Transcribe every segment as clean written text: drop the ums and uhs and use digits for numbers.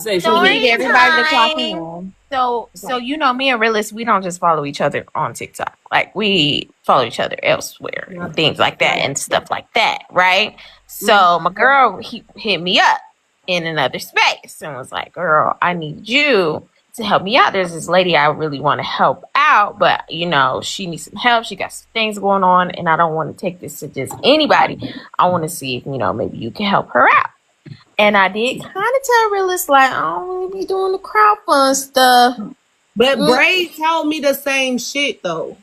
Say You need Susie. everybody to clock in. So you know, me and Realist, we don't just follow each other on TikTok. Like we follow each other elsewhere and things like that and stuff like that, right? So my girl, he hit me up in another space and was like, "Girl, I need you to help me out. There's this lady I really want to help out, but you know, she needs some help. She got some things going on, and I don't want to take this to just anybody. I want to see if maybe you can help her out." And I did kind of tell Realist, like, I don't really be doing the crowdfund stuff. But Braid told me the same shit, though.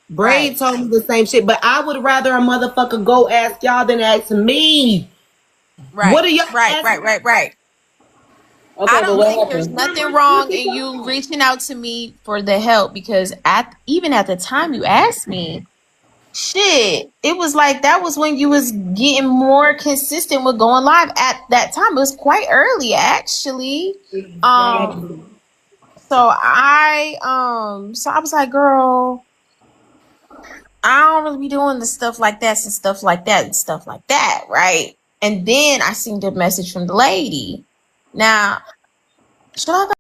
Braid told me the same shit. But I would rather a motherfucker go ask y'all than ask me. Right. What are y'all right. Okay, I don't think there's nothing wrong in you reaching out to me for the help, because even at the time you asked me, shit, it was like that was when you was getting more consistent with going live at that time. It was quite early, actually. Exactly. So I was like, girl, I don't really be doing the stuff like that and stuff like that and stuff like that, right? And then I seen the message from the lady. Now, should I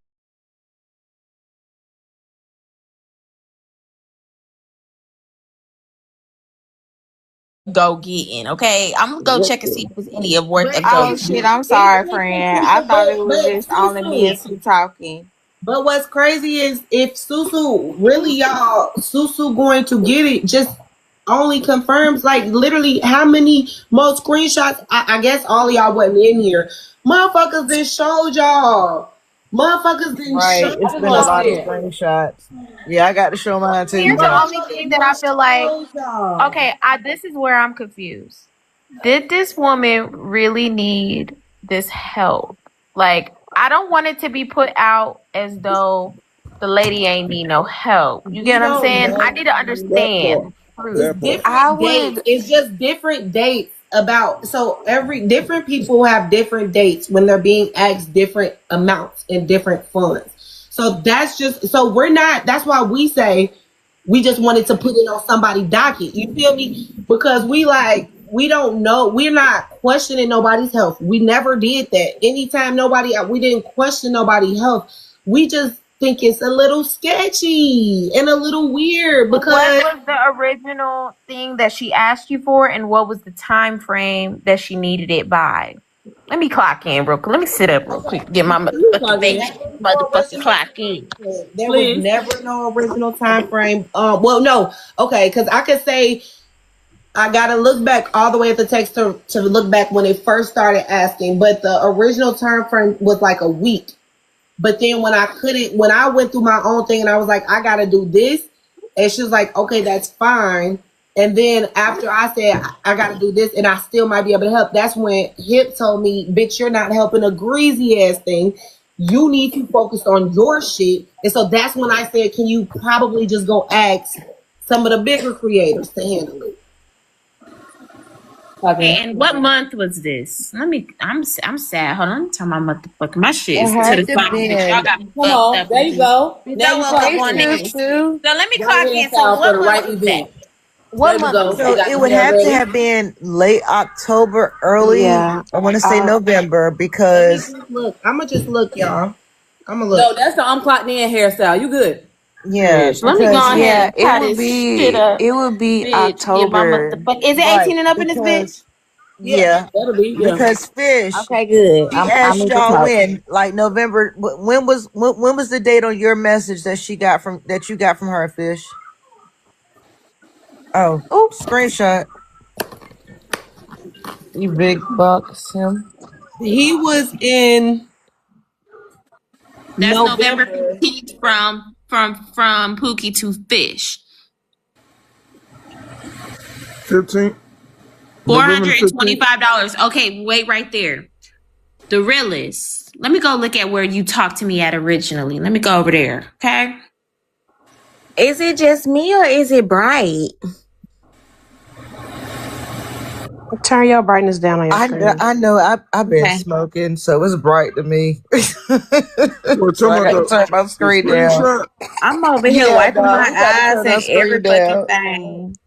go getting? Okay, I'm gonna go check and see if there's any of worth of Oh go. shit, I'm sorry, friend. I thought it was just only me and Sue talking. But what's crazy is if Susu really Susu going to get it just only confirms like literally how many more screenshots. I guess all of y'all wasn't in here. Motherfuckers then showed y'all. Motherfuckers then Right, it's been a lot of screenshots. Yeah, I got to show mine too. Here's the only thing that I feel like, okay, this is where I'm confused. Did this woman really need this help? Like, I don't want it to be put out as though the lady ain't need no help. You get what I'm saying? I need to understand. It's just different dates about, so different people have different dates when they're being asked different amounts and different funds. So that's why we say we just wanted to put it on somebody's docket. You feel me? Because we don't know. We're not questioning nobody's health. We never did that. Anytime we didn't question nobody's health. We just think it's a little sketchy and a little weird. Because what was the original thing that she asked you for, and what was the time frame that she needed it by? Let me clock in real quick. Let me sit up real quick. Get my motherfucking clock in. There was never no original time frame. Well, no. Okay, because I could say I gotta look back all the way at the text to look back when it first started asking. But the original time frame was like a week. But then when I went through my own thing and I was like, I gotta do this, and she was like, okay, that's fine. And then after I said I gotta do this and I still might be able to help, that's when Hip told me, bitch, you're not helping a greasy ass thing. You need to focus on your shit. And so that's when I said, can you probably just go ask some of the bigger creators to handle it? Okay, and what month was this? I'm sad. Hold on, let me turn my shit to the side. Y'all got come on, there you go. Now you go. So let me clock in. So what month was that? What month? So it would have to have been late October, early. Yeah. I want to say November because. Look, I'm gonna just look, y'all. I'm gonna look. No, that's the unclocked in hairstyle. You good? Yeah. Let me go ahead. It would be October. Is it 18 and up in this bitch? Yeah. That'll be because Fish. Okay, good. She asked y'all when, like November. When was the date on your message that you got from her, Fish? Oh, screenshot. You big bucks, him. He was in. That's November 15th from Pookie to Fish. 15. $425. Okay, wait right there. The Realist. Let me go look at where you talked to me at originally. Let me go over there. Okay. Is it just me or is it bright? Turn your brightness down on your screen. I know. I've been smoking, so it's bright to me. So I gotta turn my screen down. I'm over here wiping my eyes and every fucking thing.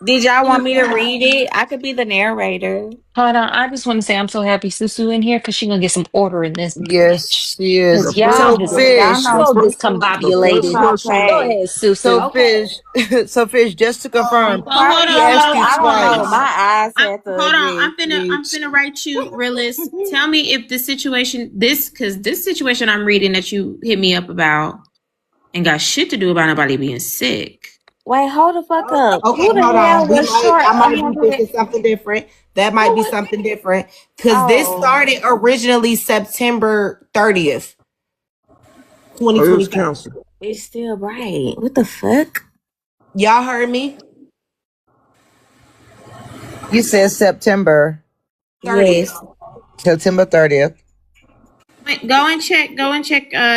Did y'all want me to read it? I could be the narrator. Hold on. I just want to say I'm so happy Susu in here because she gonna get some order in this bitch. Yes, she is. Cause y'all So just Y'all fish. know so Susu. Susu discombobulated. Go okay. ahead, So Susu. fish. So fish. Just to confirm, So hold Probably he on, yellow. asked you I don't know. twice. My eyes had to hold on. adjust, I'm bitch. finna write you, realist. Tell me if the situation, because this situation I'm reading that you hit me up about ain't got shit to do about nobody being sick. Wait, hold the fuck up. Okay, Who the hold hell on. was short I might be 100? thinking something different. That might Who be was? something different. Cause this Oh, started originally September 30th, Oh, it was 2025. canceled. it's still bright. What the fuck? Y'all heard me? You said September. 30th. Yes. September 30th. Wait, go and check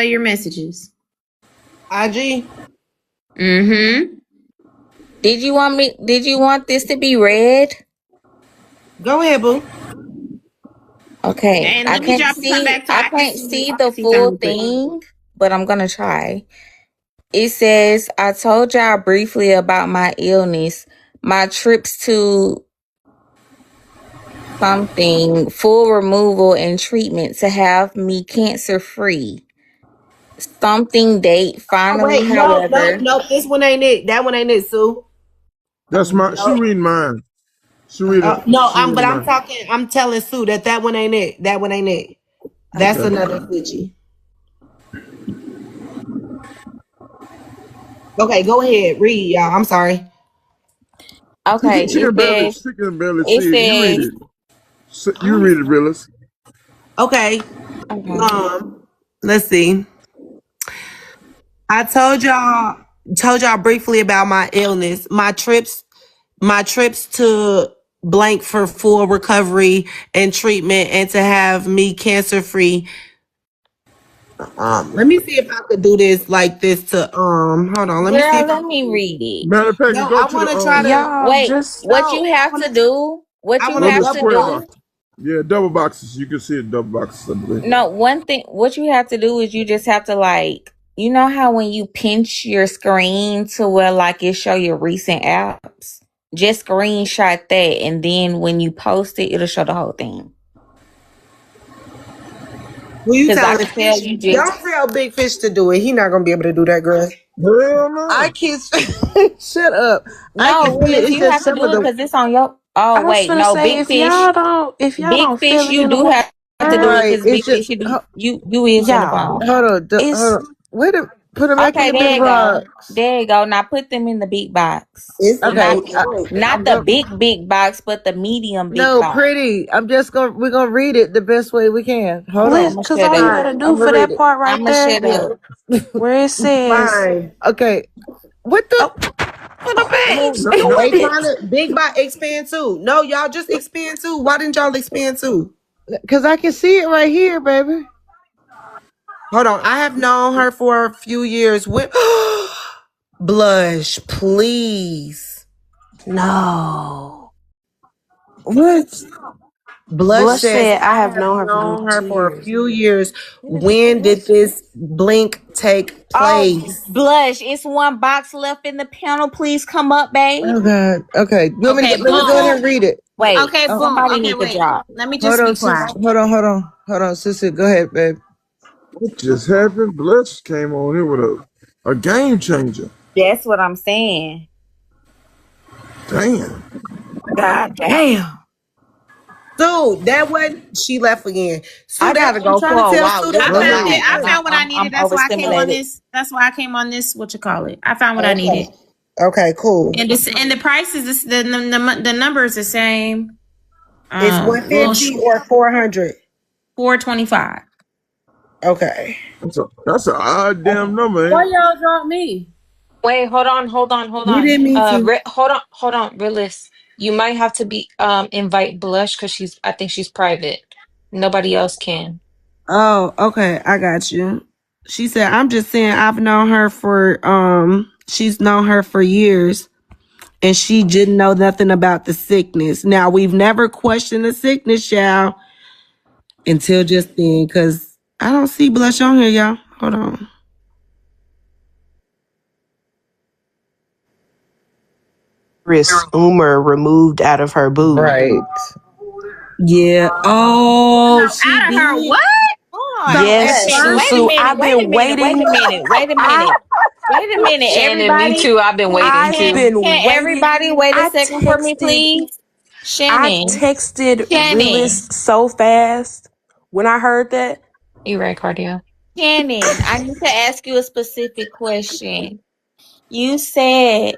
your messages. IG. Mm-hmm. Did you want me? Did you want this to be read? Go ahead, boo. Okay. And let me drop and come back to I can't see the full thing, but I'm gonna try. It says, I told y'all briefly about my illness, my trips to something, full removal and treatment to have me cancer free. Something date Oh finally, wait, no, however. this one ain't it. That one ain't it, Sue. That's my. She No, reading mine. She reading. no, She but reading I'm mine. talking. I'm telling Sue that one ain't it. That one ain't it. That's Okay. another Gucci. Okay, go ahead, read, y'all. I'm sorry. Okay, She can barely. She can barely it see it. You read says, it. You read it, realist. Okay. okay. Let's see. I told y'all briefly about my illness, my trips to blank for full recovery and treatment, and to have me cancer free. Let me see if I could do this like this to hold on. Let me see Girl, if I let can me do read it. Matter of fact, no, go I to the wanna try to Y'all Wait, just what you no, have to do, what I you wanna go to have the to double square do. box. Yeah, double boxes. You can see it double boxes, I believe. No, one thing, what you have to do is you just have to like, you know how when you pinch your screen to where like it show your recent apps? Just screenshot that, and then when you post it, it'll show the whole thing. Who you Because I telling can tell fish? you just, Don't tell Big Fish to do it. He not gonna be able to do that, girl. Hell I no. can shut up. I can no, see it. Willis, It's you just have to some do of it the because it's on your, oh, I was wait, gonna no, say if y'all Big don't fish, feel it you in the do have to do it word, right. because It's Big just fish, you is in the y'all, phone. hold on. Hold it's on. Wait a put them back in Okay, the big there you go. box. There you go. Now put them in the big box. It's Okay. Not I'm not the going. big box, but the medium big No, box. pretty. I'm just gonna. We're gonna read it the best way we can. Hold Okay, on. I'm bliss. gonna Cause shut all you up. gotta I'm do gonna for read that it. part I'm right gonna there, shut up. where it says, fine. Okay. What the? Oh, For the babes. No, they no. trying to big bot expand too. No, y'all just expand too. Why didn't y'all expand too? Because I can see it right here, baby. Hold on. I have known her for a few years. With blush, please. no. What? Blush Blush says said, I I have have known her for known her 2 for a years. few years. When did this blink take Oh, place? blush! It's one box left in the panel. Please come up, babe. Oh God. Okay. You want me to Okay, let me go ahead boom. and read it. Wait, Okay, Oh, boom. somebody Okay, need to wait. drop. Let me hold just be on, sis. quiet. Hold on, sister. Go ahead, babe. What just happened? Bless came on here with a game changer. That's what I'm saying. Damn. God damn. Sue, that one she left again. Sue, I that gotta I'm go trying for to a tell walk. Sue This that is I a I know. found lot. it. I found what I I'm needed. That's why I came on overstimulated. this. That's why I came on this. What you call it? I found what I needed. Okay. Okay, cool. And the price is the number is the same. It's Well, 150 or 400. 425. Okay. That's a odd damn number, Why ain't it? y'all drop me? Wait, hold on, hold You on. didn't mean to. Hold on, realist. You might have to be invite Blush because I think she's private. Nobody else can. Oh, okay. I got you. She said, I'm just saying I've known her for she's known her for years, and she didn't know nothing about the sickness. Now we've never questioned the sickness, y'all, until just then, because I don't see blush on here, y'all. Hold on. removed out of her boob. Right. Yeah. Oh, she Out of her did. what? Hold on. Yes, Susu. I've been waiting. Wait a minute, Shannon, me everybody. too. I've been waiting I've too. been Can waiting. everybody wait a I second for me, please? I Shannon. texted Shannon. Realist so fast when I heard that. You right, Cardio. Shannon, I need to ask you a specific question. You said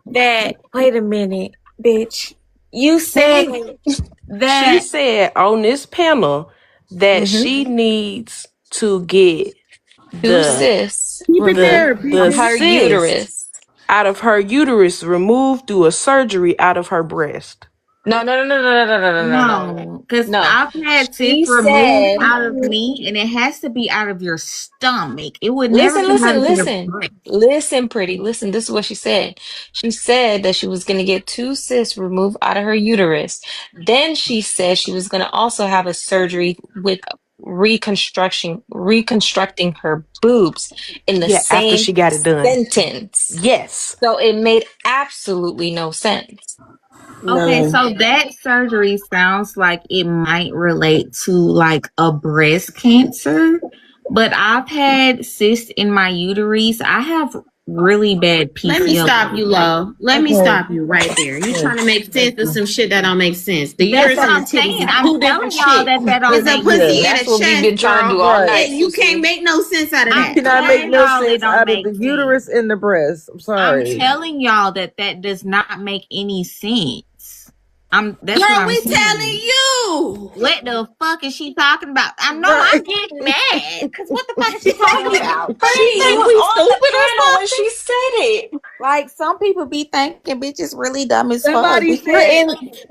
that, wait a minute, bitch. You said She that. said on this panel that she needs to get Two the cysts Keep it there. removed from her cyst uterus. out of her uterus removed through a surgery out of her breast. No. No, because No. I've had She cysts removed said, out of me, and it has to be out of your stomach. It would never come out of your brain. listen, pretty. Listen, this is what she said. She said that she was going to get two cysts removed out of her uterus. Then she said she was going to also have a surgery with reconstructing her boobs in the Yeah, after same she got it done. sentence. Yes. So it made absolutely no sense. Okay, No. so that surgery sounds like it might relate to like a breast cancer, but I've had cysts in my uterus. I have really bad PCOS. Let me stop you, Lo. Let me Okay. stop you right there. You trying to make sense of some shit that don't make sense. The That's uterus what and I'm the titties saying. is I'm two telling different y'all shit. that don't It's a make pussy sense. and That's a what we've been chest, trying to girl. do all Right. night, You can't Susu. make no sense out of I'm that. Cannot make telling no y'all it sense don't out of make the sense. uterus and the breast. I'm I'm sorry. telling y'all that does not make any sense. That's Girl, what I'm we saying. telling you. What the fuck is she talking about? I know Right. I'm getting mad because what the fuck is she talking about? Pretty, She you think was we on the stupid or panel when something? she said it. Like some people be thinking bitches really dumb as fuck. Somebody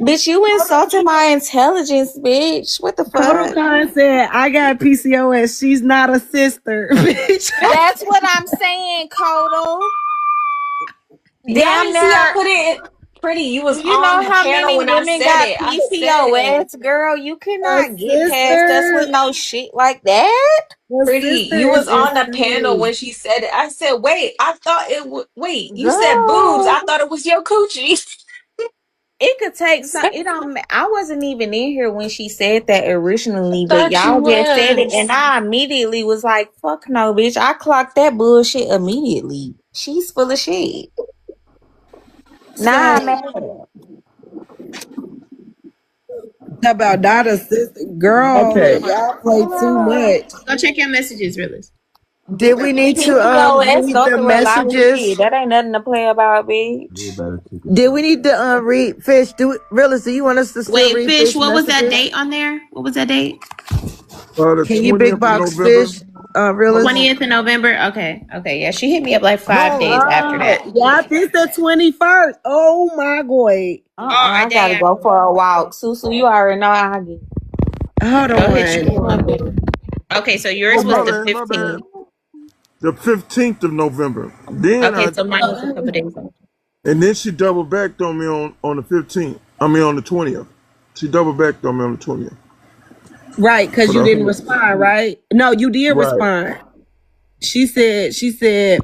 Bitch, you insulting my intelligence, bitch. What the fuck? Protocol said, I got PCOS. She's not a sister. Bitch. That's what I'm saying, Kodo. Y'all Damn didn't see I near. put it. Pretty, you was You on know the how panel many when I women said got it. I said, PCOS, girl? You A cannot get past us sister. with no shit like that. A Pretty, sister you was is on the panel insane. when she said it. I said, wait, I thought it would, wait, you said boobs. Girl. I thought it was your coochie. It could take some. It don't. I wasn't even in here when she said that originally, but Thought you y'all just said it, and was. I immediately was like, "Fuck no, bitch!" I clocked that bullshit immediately. She's full of shit. Nah, So man. about not a sister. Girl, Okay. y'all play too much. Go check your messages, realist. Did we need to PCOS read go the through a lot of shit. messages? That ain't nothing to play about, bitch. Did we need to read Fish? Realist, do you want us to still Wait, read Fish, Fish what was that messages? date on there? What was that date? The Can you 20th big of box November. Fish? Realist? 20th of November? Okay. Okay. Yeah, she hit me up like 5 days after that. Yeah, this the 21st. Oh my god. Oh, a I day gotta go after. for a walk. Susu, you already know how I get. Hold Go hit you on. up. Okay, so Oh, yours was my the bad, my bad. 15th. The 15th of November. Then Okay, so mine was a couple days ago. and then she double backed on me on the 15th. I mean on the 20th. She double backed on me on the 20th. Right, because For you the didn't whole, respond, right? No, you did right. respond. She said,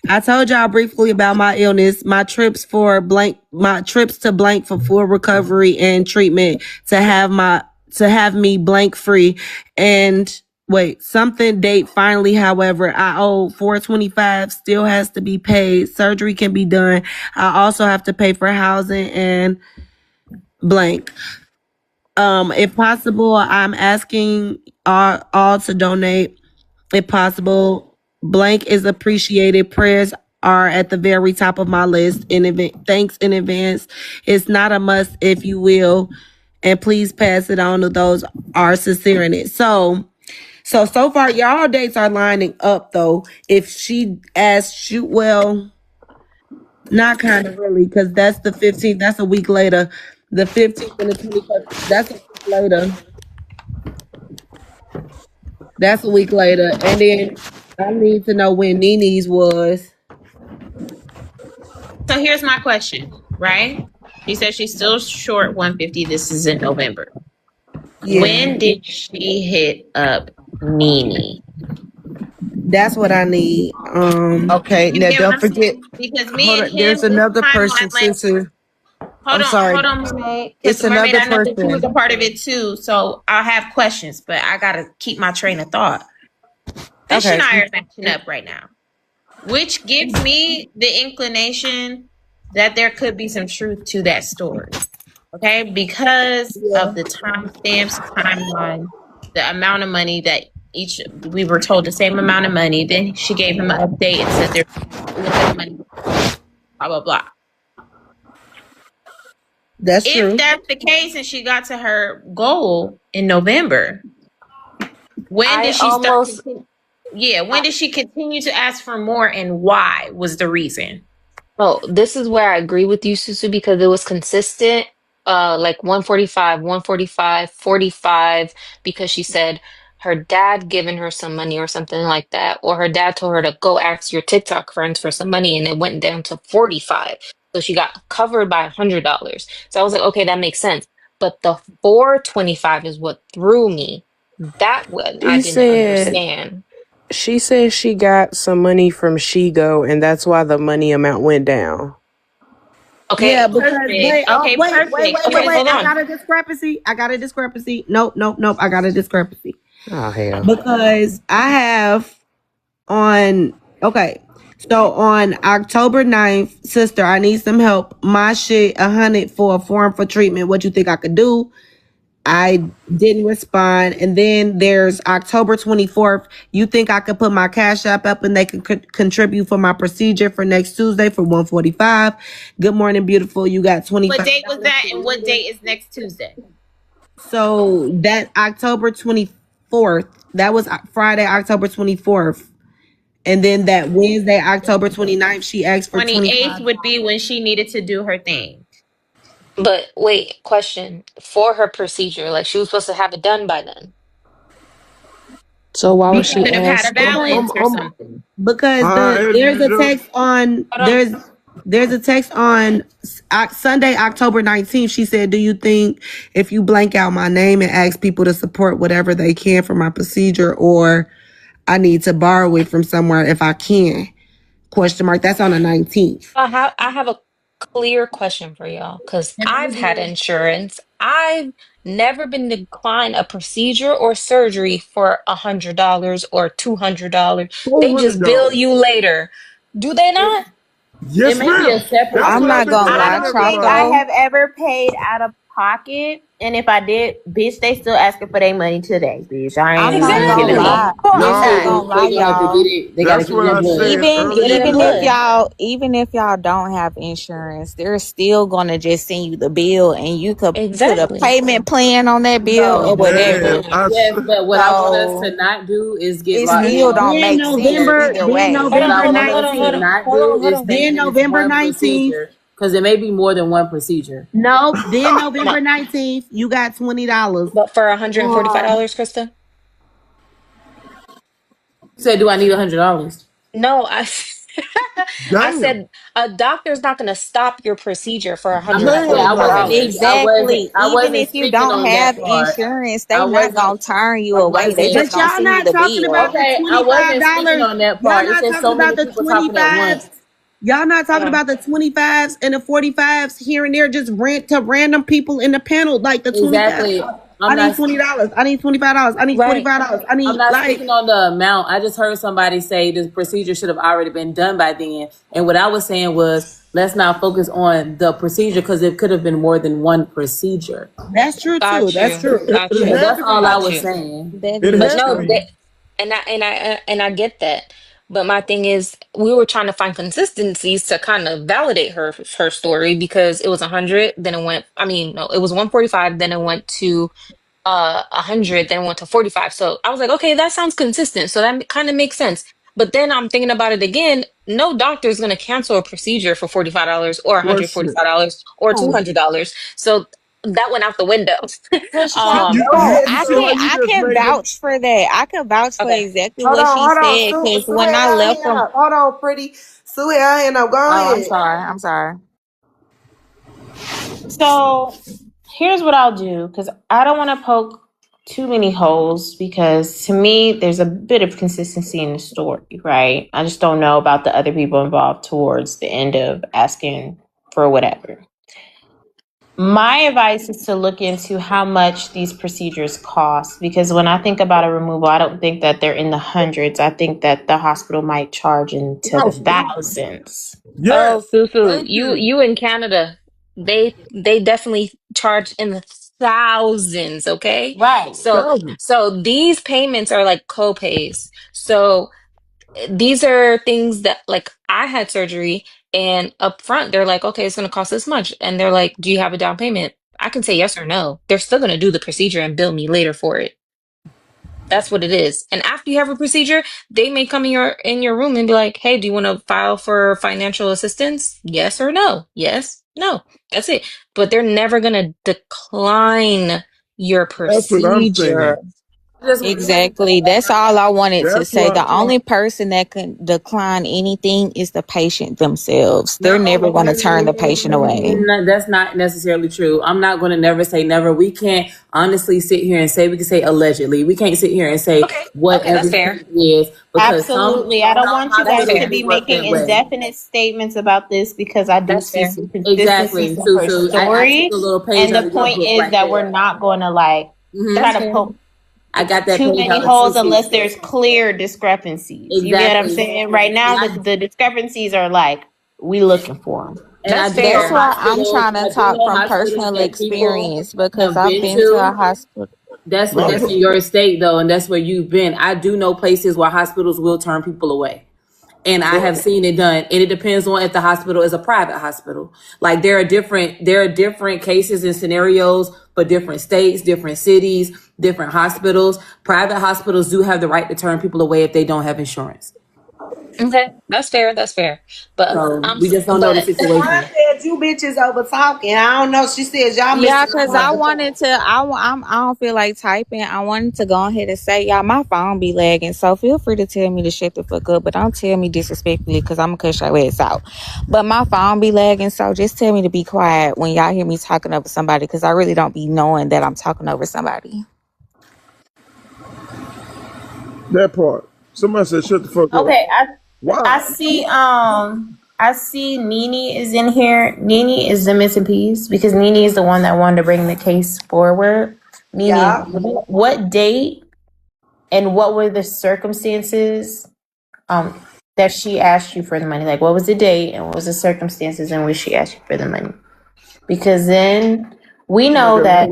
I told y'all briefly about my illness, my trips to blank for full recovery and treatment to have me blank free. And wait, something date finally, however, I owe 425 still has to be paid. Surgery can be done. I also have to pay for housing and blank. If possible, I'm asking all to donate. If possible, blank is appreciated. Prayers are at the very top of my list. Thanks in advance. It's not a must, if you will, and please pass it on to those are sincere in it. So far, y'all dates are lining up though. If she asks you, well, not kind of really, because that's the 15th. That's a week later. The 15th and the 21st. That's a week later. That's a week later. And then I need to know when Nene's was. So here's my question, right? She said she's still short 150. This is in November. Yeah. When did she hit up Nene? That's what I need. Okay, You now get what don't I'm forget. saying? Because me Hold and on, there's him, this another person, timeline, like, sister. I'm sorry. hold on, Mermaid. Because It's Mermaid, another I know that you was person. a part of it too. So I have questions, but I gotta keep my train of thought. Fish and Okay. I are matching up right now, which gives me the inclination that there could be some truth to that story. Okay, because of the timestamps, timeline, the amount of money that each we were told the same amount of money. Then she gave him an update and said there's a little bit of money, blah blah blah. That's If true. that's the case and she got to her goal in November, when I did she start? almost Yeah, when did she continue to ask for more and why was the reason? Oh, this is where I agree with you, Susu, because it was consistent, like 145, 145, 45, because she said her dad given her some money or something like that, or her dad told her to go ask your TikTok friends for some money, and it went down to 45. So she got covered by $100. So I was like, okay, that makes sense. But the 425 is what threw me. That one I She didn't said understand. she said she got some money from Shigo, and that's why the money amount went down. Yeah, Okay, because Perfect. Okay, perfect. okay, Okay, hold I on. got a discrepancy. Nope. I got a discrepancy. Oh hell. Because I have on okay. So on October 9th, sister, I need some help. My shit 100 for a form for treatment. What you think I could do? I didn't respond. And then there's October 24th. You think I could put my cash app up and they can contribute for my procedure for next Tuesday for 145. Good morning, beautiful. You got 25. what date was that and what date is next Tuesday? So that October 24th, that was Friday, October 24th. And then that Wednesday, October 29th, she asked for 28th 25. would be when she needed to do her thing. But wait, question. For her procedure, like she was supposed to have it done by then. So why was She she could have had a asking? balance or something. Because As there's a usual. text on Hold on. there's a text on Sunday, October 19th. She said, "Do you think if you blank out my name and ask people to support whatever they can for my procedure, or I need to borrow it from somewhere if I can?" Question mark. That's on the 19th. I have a clear question for y'all because I've had insurance. I've never been declined a procedure or surgery for $100 or $200. They just bill $400. you later. Do they not? It Yes, may be a ma'am. separate That's I'm what I've not been gonna I telling lie, don't think everybody. I Choco. have ever paid out of pocket. And if I did, bitch, they still asking for their money today, bitch. I'm You not ain't gonna giving me. Exactly. lie. Of course I'm not not. gonna No, lie, They gonna have to get y'all. it. They gotta that's get it what in I blood. said Even Get it in earlier. even if blood. y'all even if y'all don't have insurance, they're still gonna just send you the bill and you could put a Exactly. payment plan on that bill or No, Man, whatever. yes, but what I want us to So not do is get it locked in still on don't one Then make sense procedure. either way. Hold What on, I hold want on, hold us on, to hold on, not November 19th. hold do on, hold is on. think Then that it's November one 19th. procedure because it may be more than one procedure. No, then No, November 19th, you got $20. but for $145, Krista? Say, do I need $100? No, I damn. said a doctor's not going to stop your procedure for I'm not. Yeah, Hell no. $145. Exactly. I Even wasn't if you speaking don't on that have part. insurance, I they not wasn't. gonna turn you I away. They wasn't. just But gonna y'all send you not the talking about bill. the Okay, I wasn't speaking $25. on that Y'all part. It's not just talking so many about the people talking at 25s. once. Y'all not talking Okay. about the 25s and the 45s here and there, just rent to random people in the panel, like the 25s. Exactly. I I'm need not. $20. I need $25. I need Right. $45. I I'm need not like speaking on the amount. I just heard somebody say the procedure should have already been done by then. And what I was saying was, let's not focus on the procedure because it could have been more than one procedure. that's true too. Got That's you. true. Got It Yeah, you. had that's to all be. I Got was you. saying. That It But is had to no, true. be. and I get that. But my thing is, we were trying to find consistencies to kind of validate her story because it was 100, then it went. I mean, no, it was 145, then it went to 100, then went to 45. So I was like, okay, that sounds consistent. So that kind of makes sense. But then I'm thinking about it again. No doctor is going to cancel a procedure for $45 or Question. $145 or $200. So that went out the window. You, um, you, No, you I see how can you I just can made it? vouch for that. I can vouch for okay. exactly what she said because Sue when it I out left from here. Hold on, pretty. Sue it out here. Now go oh, I'm ahead. sorry. I'm sorry. So here's what I'll do because I don't want to poke too many holes because to me there's a bit of consistency in the story, right? I just don't know about the other people involved towards the end of asking for whatever. My advice is to look into how much these procedures cost because when I think about a removal, I don't think that they're in the hundreds. I think that the hospital might charge into the thousands. Yes. Oh, Susu, Thank you. you in Canada, they definitely charge in the thousands, okay? Right. Thousands. So these payments are like co-pays. So these are things that like I had surgery and up front they're like, okay, it's gonna cost this much. And they're like, do you have a down payment? I can say yes or no. They're still gonna do the procedure and bill me later for it. That's what it is. And after you have a procedure, they may come in your room and be like, "Hey, do you want to file for financial assistance? Yes or no? Yes, no. That's it." But they're never going to decline your That's what I'm procedure. saying. Exactly. That's all I wanted to That's say. what The only person that can decline anything is the patient themselves. They're never going to turn the patient away. No, that's not necessarily true. I'm not going to never say never. We can't honestly sit here and say, we can say allegedly. We can't sit here and say Okay. what Okay, that's everything fair. is because Absolutely. I don't want you That's guys to fair. hospitals be do work making that way. indefinite states about this because I do That's see fair. some consistencies Exactly. in her So I took story. a little page And out the of your point book is right that we're there. not going to like try That's to fair. poke I got that too page many out of holes Susu. unless there's clear discrepancies. You get what I'm Exactly. saying? Right now, And the discrepancies are like, we looking for them. I That's do know That's fair. why I'm hospitals. trying to I do talk know from hospitals personal that people experience because have I've been been to a to. hospital. my That's pro- in your state though, and that's where you've been. I do know places where hospitals will turn people away. And I have seen it done. And it depends on if the hospital is a private hospital. Like there are different cases and scenarios for different states, different cities, different hospitals. Private hospitals do have the right to turn people away if they don't have insurance. Okay. That's fair. That's fair. But So we just don't know the but I situation. said you bitches over talking. I don't know. She said y'all Yeah, missing the because I point. wanted to. I don't feel like typing. I wanted to go ahead and say, y'all, my phone be lagging. So feel free to tell me to shut the fuck up, but don't tell me disrespectfully because I'm gonna cuss your ass out. But my phone be lagging, so just tell me to be quiet when y'all hear me talking over somebody because I really don't be knowing that I'm talking over somebody. that part. Somebody said shut the fuck up. Okay, I Why? see I see Nene is in here. Nene is the missing piece because Nene is the one that wanted to bring the case forward. Nene, Yeah. what date and what were the circumstances that she asked you for the money? Like what was the date and what was the circumstances in which she asked you for the money? Because then we Like know that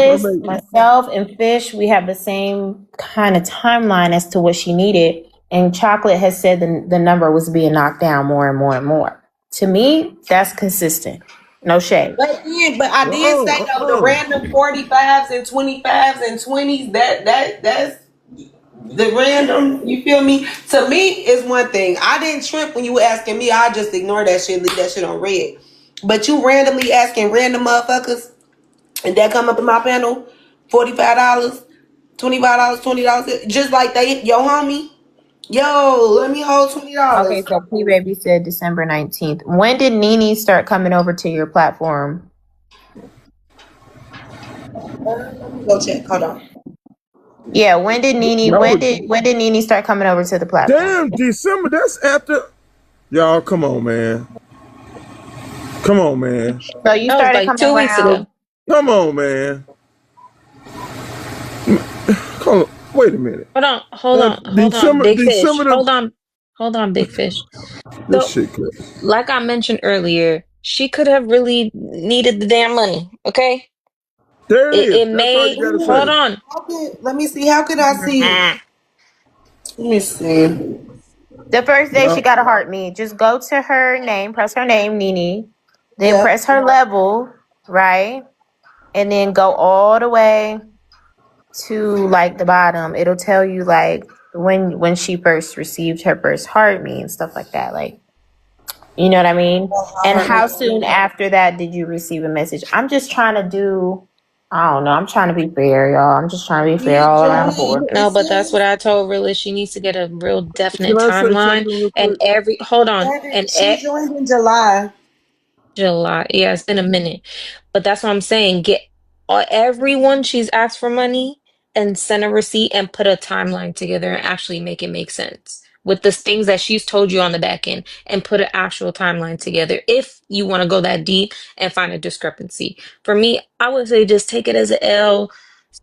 let Realist, me myself, and Fish, we have the same kind of timeline as to what she needed. And Chocolate has said the number was being knocked down more and more and more. To me, that's consistent. No shade. But I did say though the uh-uh. random 45s and 25s and 20s that's the random. You feel me? To me is one thing. I didn't trip when you were asking me. I just ignore that shit, leave that shit on red. But you randomly asking random motherfuckers, and that come up in my panel, $45, $25, $20, just like they your homie. Yo, let me hold Okay, $20. so P Baby said December 19th. When did Nene start coming over to your platform? Let me go check. Hold on. Yeah, when did Nene That was when did Nene start coming over to the platform? damn December. That's after y'all. Come on, man. Come on, man. So you that was started like coming 2 weeks around. ago. Come on, man. Hold on. Wait a minute. Hold on, Big Fish. December the Hold on, Big Fish. this So, shit crazy. like I mentioned earlier, she could have really needed the damn money, okay? There it is. It That's all you may, gotta hold say. on. Let me see. How could I see? Let me see. The first day she Y'all, got a heart me. Just go to her name, press her name, Nene, then Yeah. press her level, right? And then go all the way to like the bottom. It'll tell you like when she first received her first heart me and stuff like that. Like, you know what I mean? And how soon after that did you receive a message? I'm just trying to do I don't know. I'm trying to be fair, y'all. I'm just trying to be fair all around the board. No, but that's what I told Rilla. She needs to get a real definite can I say timeline. something real And quick? hold on, She joined in July. July. Yeah, it's been a minute. But that's what I'm saying. Get everyone she's asked for money. and send a receipt and put a timeline together and actually make it make sense with the things that she's told you on the back end and put an actual timeline together if you want to go that deep and find a discrepancy. For me, I would say just take it as an L.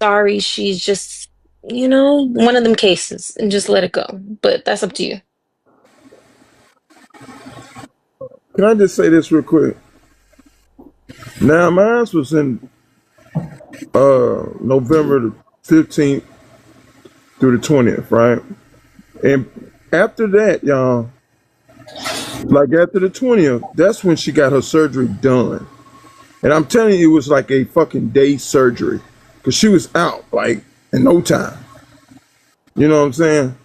Sorry, she's just, one of them cases and just let it go. But that's up to you. Can I just say this real quick? Now, mine was in November the 15th through the 20th, right? And after that, y'all, like after the 20th, that's when she got her surgery done. And I'm telling you, it was like a fucking day surgery. Because she was out, like, in no time. You know what I'm saying?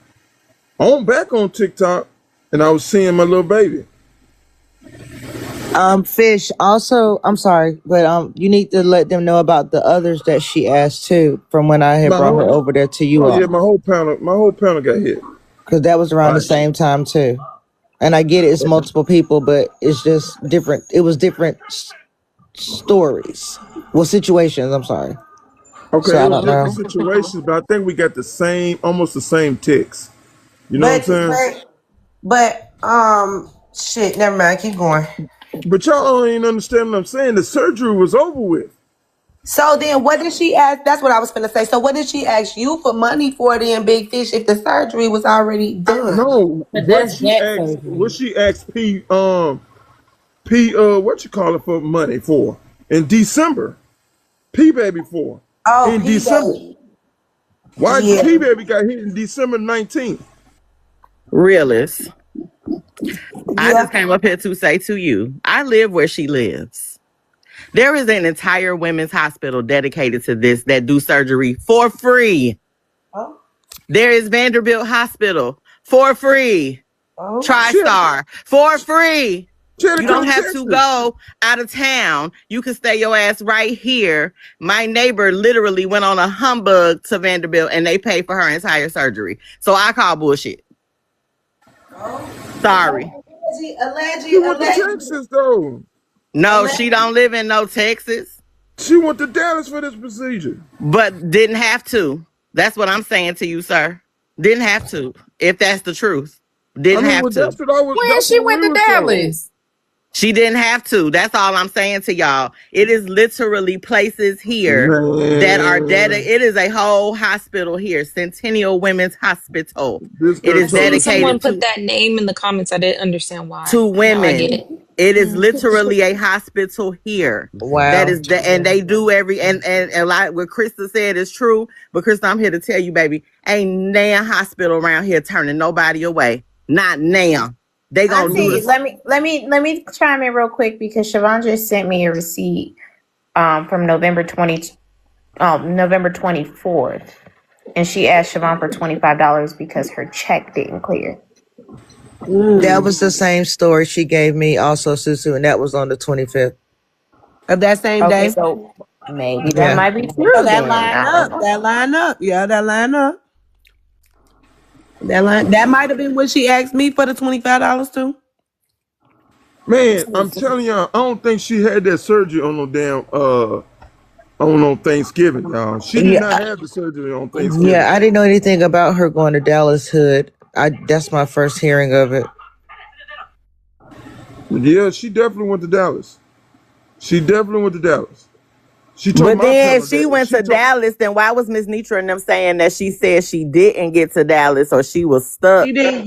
I'm back on TikTok, and I was seeing my little baby. Fish, also, I'm sorry, but you need to let them know about the others that she asked too, from when I had brought her over there to you all. Yeah, my whole panel got hit. Because that was around the same time too. And I get it's multiple people, but it's just different. It was different stories. Well, situations, I'm sorry. Okay, So it I was don't know. different situations, but I think we got almost the same ticks. You know what I'm saying? But shit, never mind. Keep going. But y'all don't even understand what I'm saying. The surgery was over with. So then what did she ask? That's what I was going to say. So what did she ask you for money for then, Big Fish, if the surgery was already done? No, But that's that surgery. what she asked P what you call it for money for in December. P baby for in December. Why P baby got hit in December 19th? Realist. I just came up here to say to you, I live where she lives. There is an entire women's hospital dedicated to this that do surgery for free. Oh. There is Vanderbilt Hospital for free. Oh. TriStar for free. You don't have to go out of town. You can stay your ass right here. My neighbor literally went on a humbug to Vanderbilt and they paid for her entire surgery. So I call bullshit. Oh. Sorry. She went to Texas though. No, she don't live in no Texas. She went to Dallas for this procedure. But didn't have to. That's what I'm saying to you, sir. Didn't have to. If that's the truth. Didn't have to. That's what I was, when she went to Dallas. She didn't have to. That's all I'm saying to y'all. It is literally places here that are dedicated. It is a whole hospital here, Centennial Women's Hospital. It is dedicated. Someone put that name in the comments. I didn't understand why. To women. Now I get it. It is literally a hospital here. Wow. That is and they do and a lot what Krista said is true. But Krista, I'm here to tell you, baby, ain't nan hospital around here turning nobody away. Not now. They gonna do this. Let me chime in real quick because Siobhan just sent me a receipt from November 24th, and she asked Siobhan for $25 because her check didn't clear. That was the same story she gave me also, Susu, and that was on the 25th of that same day. So maybe that might be true. So that line up. Yeah, that line up. That might have been what she asked me for the $25 too. Man, I'm telling y'all, I don't think she had that surgery on no damn on Thanksgiving, y'all. She did not have the surgery on Thanksgiving. Yeah, I didn't know anything about her going to Dallas Hood. That's my first hearing of it. Yeah, she definitely went to Dallas. She But then she went to Dallas, then why was Miss Nitra and them saying that she said she didn't get to Dallas or she was stuck? She didn't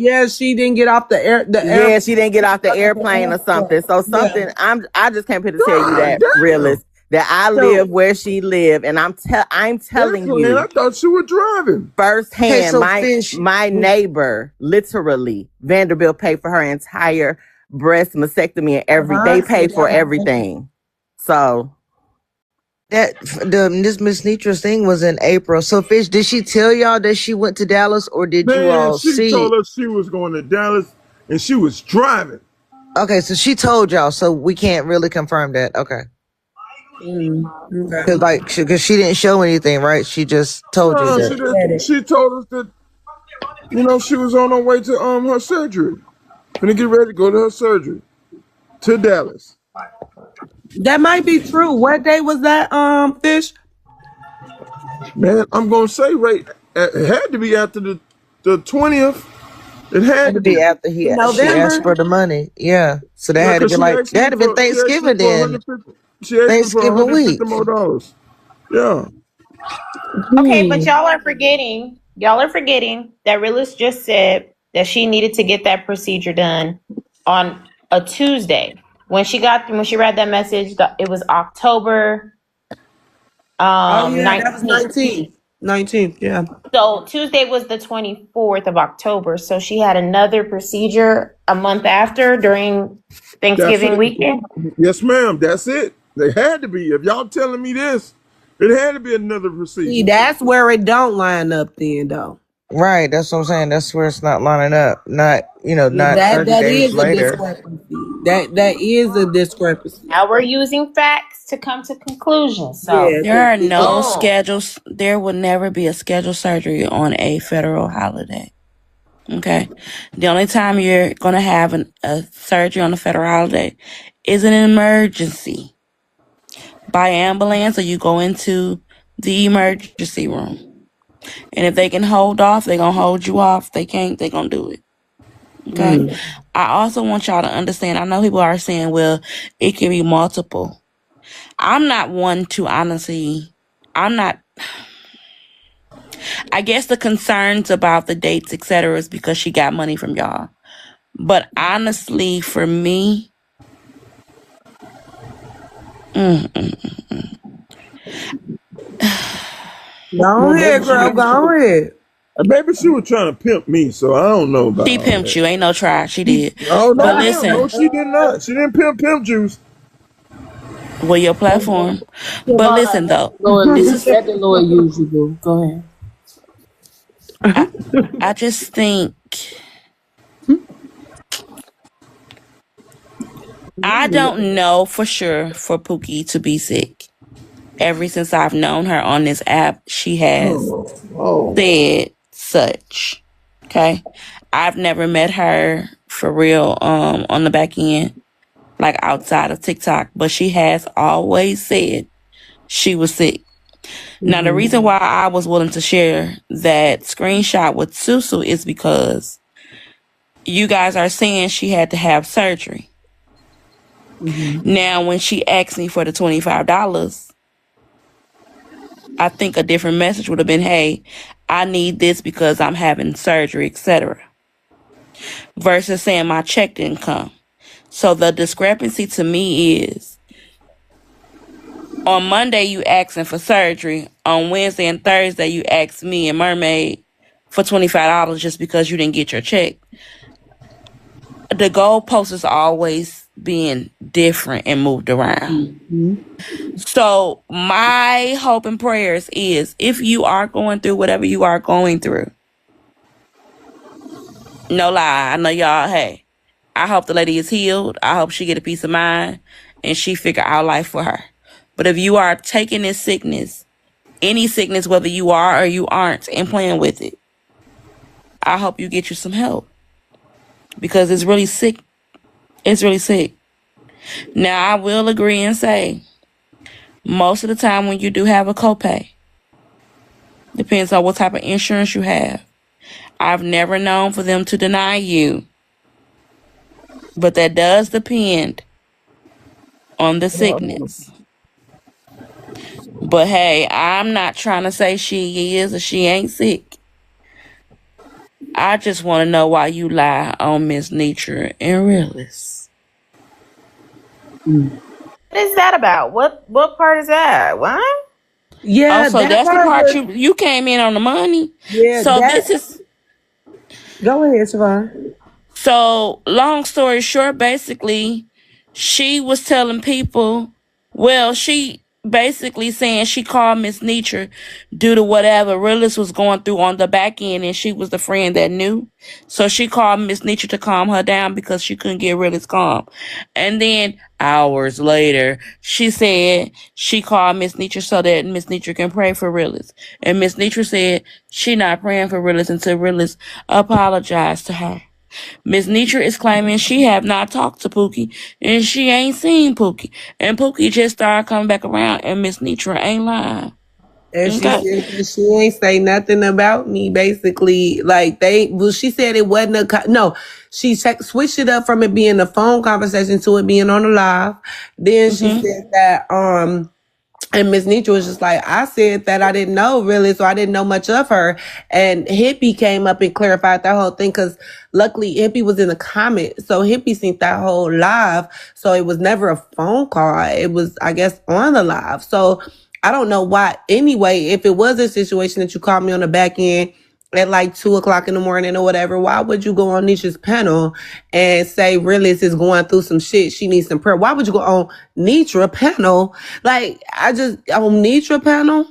get off the air. She didn't get off the airplane or something. So something I just came here to tell you that, Realist, that I live where she lived, and I'm telling you. I thought she was driving firsthand. My neighbor, literally, Vanderbilt paid for her entire breast mastectomy and they paid for everything. So. This Miss Nitra's thing was in April. So, Fish, did she tell y'all that she went to Dallas, or did you all see? She told us she was going to Dallas, and she was driving. Okay, so she told y'all, so we can't really confirm that. Okay. Because she didn't show anything, right? She just told you that. She told us that, she was on her way to her surgery. Gonna get ready to go to her surgery to Dallas. That might be true. What day was that, Fish? Man, I'm gonna say right. It had to be after the 20th. It had Had to to be be. after In she asked November. for the money. Yeah. So that Yeah, had to cause be she like asked that me had to been for she asked me Thanksgiving for then. 150. She asked me for Thanksgiving 150 week. more dollars. Yeah. Okay, but y'all are forgetting that Realist just said that she needed to get that procedure done on a Tuesday. When she read that message, it was October Oh yeah, that was 19th. 19th. 19th, yeah. So Tuesday was the 24th of October. So she had another procedure a month after during That's Thanksgiving it. weekend. Yes, ma'am. That's it. They had to be. If y'all telling me this, it had to be another See, procedure. that's where it don't line up then though. Right, that's what I'm saying. That's where it's not lining up. Not Yeah, not that 30 that days is a later. discrepancy. That is a discrepancy. Now we're using facts to come to conclusions. So, Yeah, There are no boom. schedules. There will never be a scheduled surgery on a federal holiday. Okay. The only time you're going to have a surgery on a federal holiday is an emergency by ambulance, or you go into the emergency room. And if they can hold off, they're going to hold you off. They can't, they're going to do it. Okay. I also want y'all to understand. I know people are saying, well, it can be multiple. I'm not one to honestly, I guess the concerns about the dates, etc., is because she got money from y'all. But honestly, for me, mm, mm. go Man, ahead, girl. Go ahead. maybe she was trying to pimp me, so I don't know about She all pimped that. you. Ain't no try. She did. Oh no, But ma'am. No, listen, she did not. She didn't pimp juice. with your platform. But listen, Let though, the Lord, this is, let the Lord use you, boo. Go ahead. I, I just think, I don't know for sure for Pookie to be sick. Ever since I've known her on this app, she has said such. Okay. I've never met her for real on the back end, like outside of TikTok, but she has always said she was sick. Now the reason why I was willing to share that screenshot with Susu is because you guys are saying she had to have surgery. Now when she asked me for the $25, I think a different message would have been, hey, I need this because I'm having surgery, etc. Versus saying my check didn't come. So the discrepancy to me is on Monday you asking for surgery. On Wednesday and Thursday you asked me and Mermaid for $25 just because you didn't get your check. The goalpost is always being different and moved around. So my hope and prayers is if you are going through whatever you are going through, no lie, I know y'all, hey, I hope the lady is healed. I hope she get a peace of mind and she figure out life for her. But if you are taking this sickness, any sickness, whether you are or you aren't, and playing with it, I hope you get you some help because it's really sick. It's really sick. Now, I will agree and say most of the time when you do have a copay, depends on what type of insurance you have. I've never known for them to deny you, but that does depend on the sickness. But hey, I'm not trying to say she is or she ain't sick. I just want to know why you lie on Miss Nature and Realist. What is that about? What part is that? What? Oh, Yeah, so that that's the part part was. you came in on the money. Yeah, So that. this is Go ahead, Savon. So, long story short, basically, she was telling people, well, she basically saying she called Miss Nietzsche due to whatever Realist was going through on the back end, and she was the friend that knew. So she called Miss Nietzsche to calm her down because she couldn't get Realist calm. And then hours later, she said she called Miss Nietzsche so that Miss Nietzsche can pray for Realist. And Miss Nietzsche said she not praying for Realist until Realist apologized to her. Miss Nietzsche is claiming she have not talked to Pookie and she ain't seen Pookie. And Pookie just started coming back around and Miss Nietzsche ain't lying. And she Okay. said that she ain't say nothing about me, basically. Like, she said it wasn't no, she switched it up from it being a phone conversation to it being on the live. Then she said that, and Miss Nitra was just like, I said that I didn't know really, so I didn't know much of her. And Hippie came up and clarified that whole thing because luckily Hippie was in the comment. So Hippie seen that whole live. So it was never a phone call. It was, I guess, on the live. So I don't know why. Anyway, if it was a situation that you called me on the back end at like 2:00 in the morning or whatever, why would you go on Nisha's panel and say Realist is going through some shit? She needs some prayer. Why would you go on Nitra panel? Like, on Nitra panel?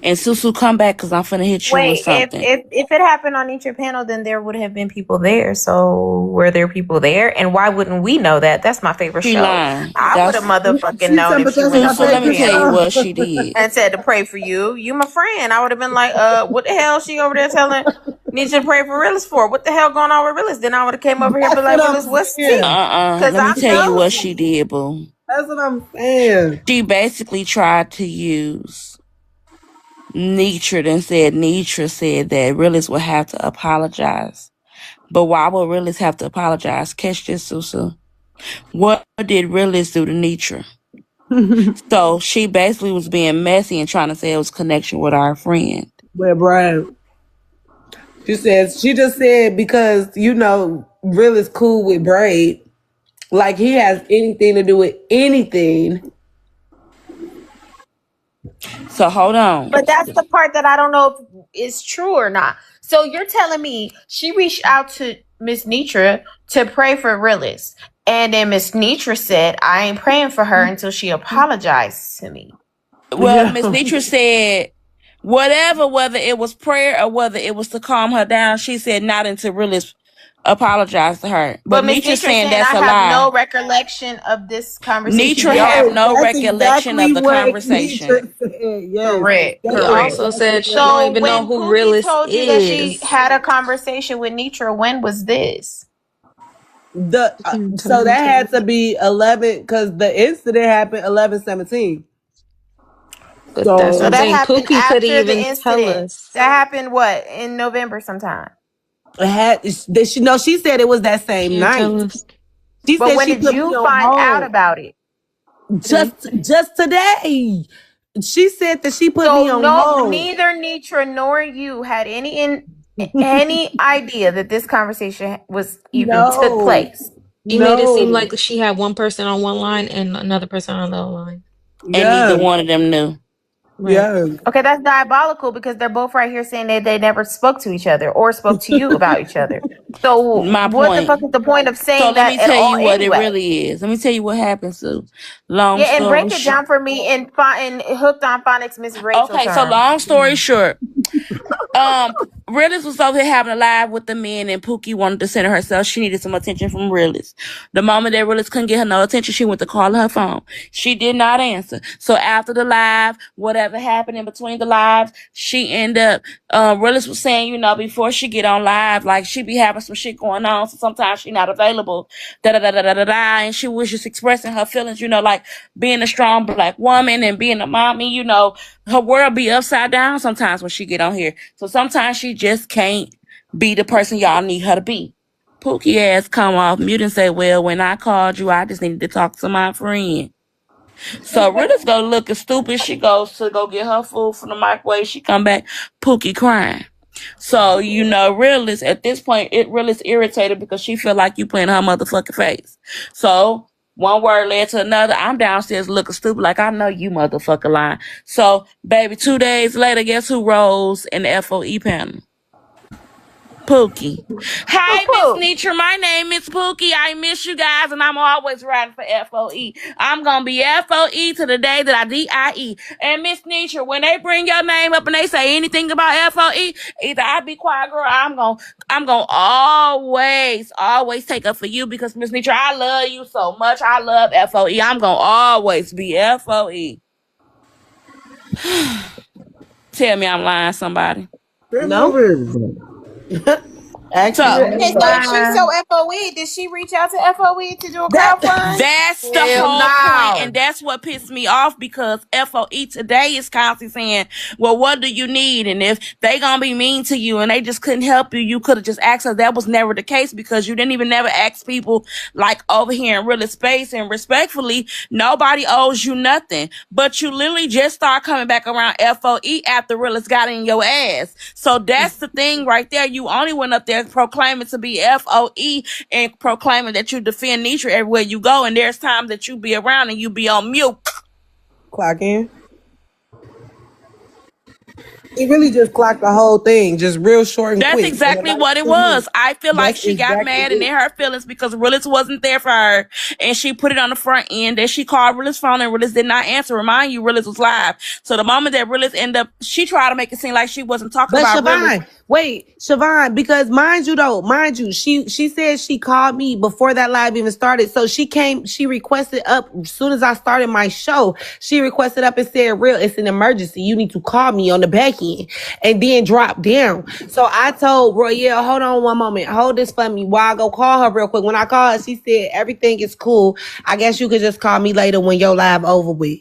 And Susu, come back because I'm finna hit you with Wait, something. if it happened on each panel, then there would have been people there. So were there people there? And why wouldn't we know that? That's my favorite She show. lying. I would have motherfucking She known said, if but she that's went my up Susu, on let the me favorite tell you panel what show. she did. and said to pray for you. You my friend. I would have been like, what the hell she over there telling need you to pray for Realist for? What the hell going on with Realist? Then I would have came over here and be That's like, what I'm Realist, what's the tea? saying. Because Let me I'm tell you what she nosy. did, boo. That's what I'm saying. She basically tried to use Nitra and said Nitra said that Realist would have to apologize. But why would Realist have to apologize? Catch this, Susu. What did Realist do to Nitra? So she basically was being messy and trying to say it was connection with our friend. But Brian, she just said because, Real is cool with Braid. Like he has anything to do with anything. So hold on. But that's the part that I don't know if is true or not. So you're telling me she reached out to Miss Nitra to pray for Realist. And then Miss Nitra said, I ain't praying for her until she apologizes to me. Well, Yeah. Miss Nitra said whatever, whether it was prayer or whether it was to calm her down, she said not until Realist apologized to her. But But Miss Nitra Nitra saying saying that's I a have no lie. recollection of this conversation Nitra we have had. No, no that's recollection of exactly the what conversation. Nitra said. Yes. Correct, He That's correct. also exactly said what she don't So even know when who Pookie Realist told you that she is. had a conversation with Nitra, when was this? so that had to be 11 because the incident happened 11/17. But that's what So I'm So that saying. happened Pookie could after the even tell incident. us. That happened what, in November sometime? she said it was that same Can't tell night. us. She But said when she did put me you on find out hold about it? Today. just today. She said that she put me So on no, hold. neither Nitra nor you had any idea that this conversation was even took No, place. She made it seem no, like she had one person on one line and another person on the other line. And neither yeah, one of them knew. Right. yeah. Okay, that's diabolical because they're both right here saying that they never spoke to each other or spoke to you about each other. So My what the point. fuck is the point of So saying let that me at tell all you what it anyway? really is. Let me tell you what happened, Sue. Long Yeah, and story break it short. down for me in hooked on phonics Miss Rachel Okay, so terms. long story short, Realist was over here having a live with the men, and Pookie wanted to center herself. She needed some attention from Realist. The moment that Realist couldn't get her no attention, she went to call her phone. She did not answer. So after the live, whatever happened in between the lives, she ended up. Realist was saying, before she get on live, like she be having some shit going on, so sometimes she not available. Da da da da da da da, and she was just expressing her feelings, like being a strong black woman and being a mommy, her world be upside down sometimes when she get on here. So sometimes she just can't be the person y'all need her to be. Pookie ass come off mute and say, well, when I called you, I just needed to talk to my friend. So Ritta's go looking stupid. She goes to go get her food from the microwave. She come back, Pookie crying. So, Realist, at this point, it really is irritated because she feel like you playing her motherfucking face. So, one word led to another. I'm downstairs looking stupid like I know you motherfucker lying. So, baby, 2 days later, guess who rose in the FOE panel? Pookie. Hi, Miss Poo-poo. Nitra. My name is Pookie. I miss you guys, and I'm always riding for FOE. I'm gonna be FOE to the day that I DIE. And Miss Nitra, when they bring your name up and they say anything about FOE, either I be quiet, girl. I'm gonna always take up for you because Miss Nitra, I love you so much. I love FOE. I'm gonna always be FOE. Tell me I'm lying, somebody. That's No, over everybody. Actually, So And then she so FOE. Did she reach out to FOE to do a crowdfund? that's the Hell whole point, no. and that's what pissed me off because FOE today is constantly saying, "Well, what do you need?" And if they gonna be mean to you and they just couldn't help you, you could have just asked us. That was never the case because you didn't even never ask people like over here in real space. And respectfully, nobody owes you nothing, but you literally just start coming back around FOE after realist got in your ass. So that's the thing right there. You only went up there proclaiming to be FOE and proclaiming that you defend Nitra everywhere you go. And there's times that you be around and you be on mute. Clock in. He really just clocked the whole thing, just real short and That's quick. And exactly what it was. I feel like that's she got exactly mad and it. in her feelings because Willis wasn't there for her. And she put it on the front end that she called Willis' phone and Willis did not answer. Remind you, Willis was live. So the moment that Willis ended up, she tried to make it seem like she wasn't talking But about Willis. Siobhan, because mind you, she said she called me before that live even started. So she requested up as soon as I started my show. She requested up and said, "Real, it's an emergency. You need to call me on the back end," and then drop down. So I told Royale, "Hold on one moment, hold this for me while I go call her real quick." When I called her, she said, "Everything is cool. I guess you could just call me later when your live over with."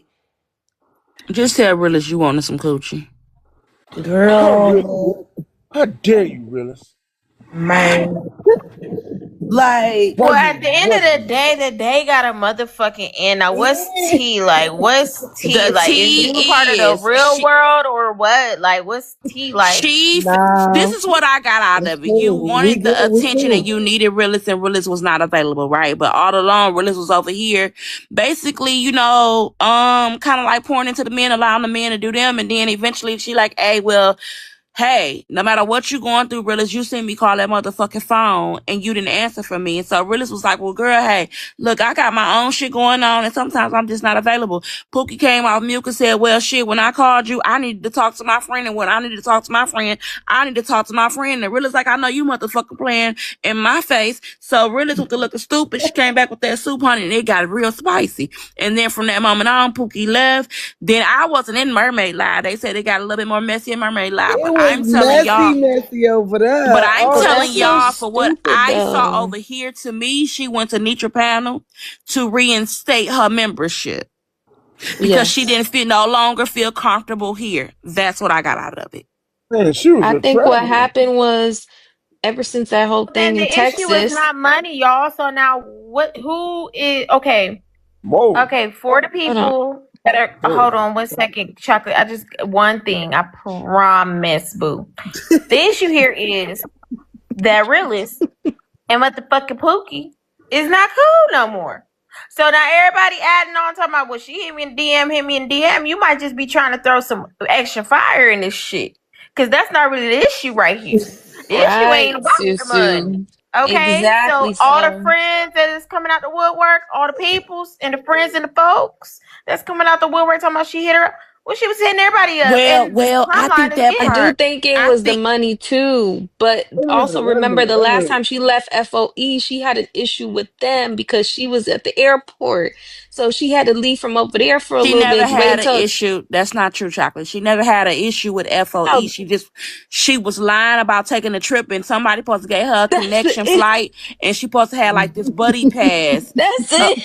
Just tell Willis you wanted some coochie. Girl, How dare you, Realist? man. Like, Well, at the end of the day got a motherfucking end. Now, what's T like? What's T The like? T Is you part of the is real world or what? Like, what's T like? this is what I got out of it. You we wanted good, the we attention and cool. you needed Realist and Realist was not available, right? But all along, Realist was over here, basically, kind of like pouring into the men, allowing the men to do them. And then eventually she like, hey, no matter what you going through, Realist, you seen me call that motherfucking phone and you didn't answer for me. And so Realist was like, well, girl, hey, look, I got my own shit going on and sometimes I'm just not available. Pookie came off mute and said, well, shit, when I called you, I needed to talk to my friend. And when I needed to talk to my friend, I need to talk to my friend. And Realist like, I know you motherfucking playing in my face. So Realist with the looking stupid, she came back with that soup, honey, and it got real spicy. And then from that moment on, Pookie left. Then I wasn't in Mermaid Live. They said they got a little bit more messy in Mermaid Live. It But was I'm telling y'all, messy over there. Oh, That's so for what stupid I saw though. over here, to me, she went to Nitra panel to reinstate her membership because she Yes. didn't no longer feel comfortable here. That's what I got out of it. Man, she was I a think what traveler. happened was ever since that whole Then thing in the issue is Texas. not money, y'all. So now, who is okay? Whoa. Okay, for the Hold on. people that are, Whoa. hold on 1 second, chocolate. One thing, I promise, boo. The issue here is that Realist and motherfucking Pookie is not cool no more. So now everybody adding on talking about, well, she hit me in DM, hit me in DM. You might just be trying to throw some extra fire in this shit. Because that's not really the issue right here. The issue Right, ain't about the money. Susu. Okay? So Exactly all the so. friends that is coming out the woodwork, all the peoples and the friends and the folks that's coming out the woodwork talking about she hit her up. Well, she was hitting everybody up. And the I think timeline is that I getting do her. think it I was the think money too, but also remember the last time she left FOE, she had an issue with them because she was at the airport. So she had to leave from over there for a she little never bit, had wait an till issue. That's not true, Chocolate. She never had an issue with FOE. no, She was lying about taking a trip and somebody supposed to get her a that's the connection flight and she supposed to have like this buddy pass. that's So it.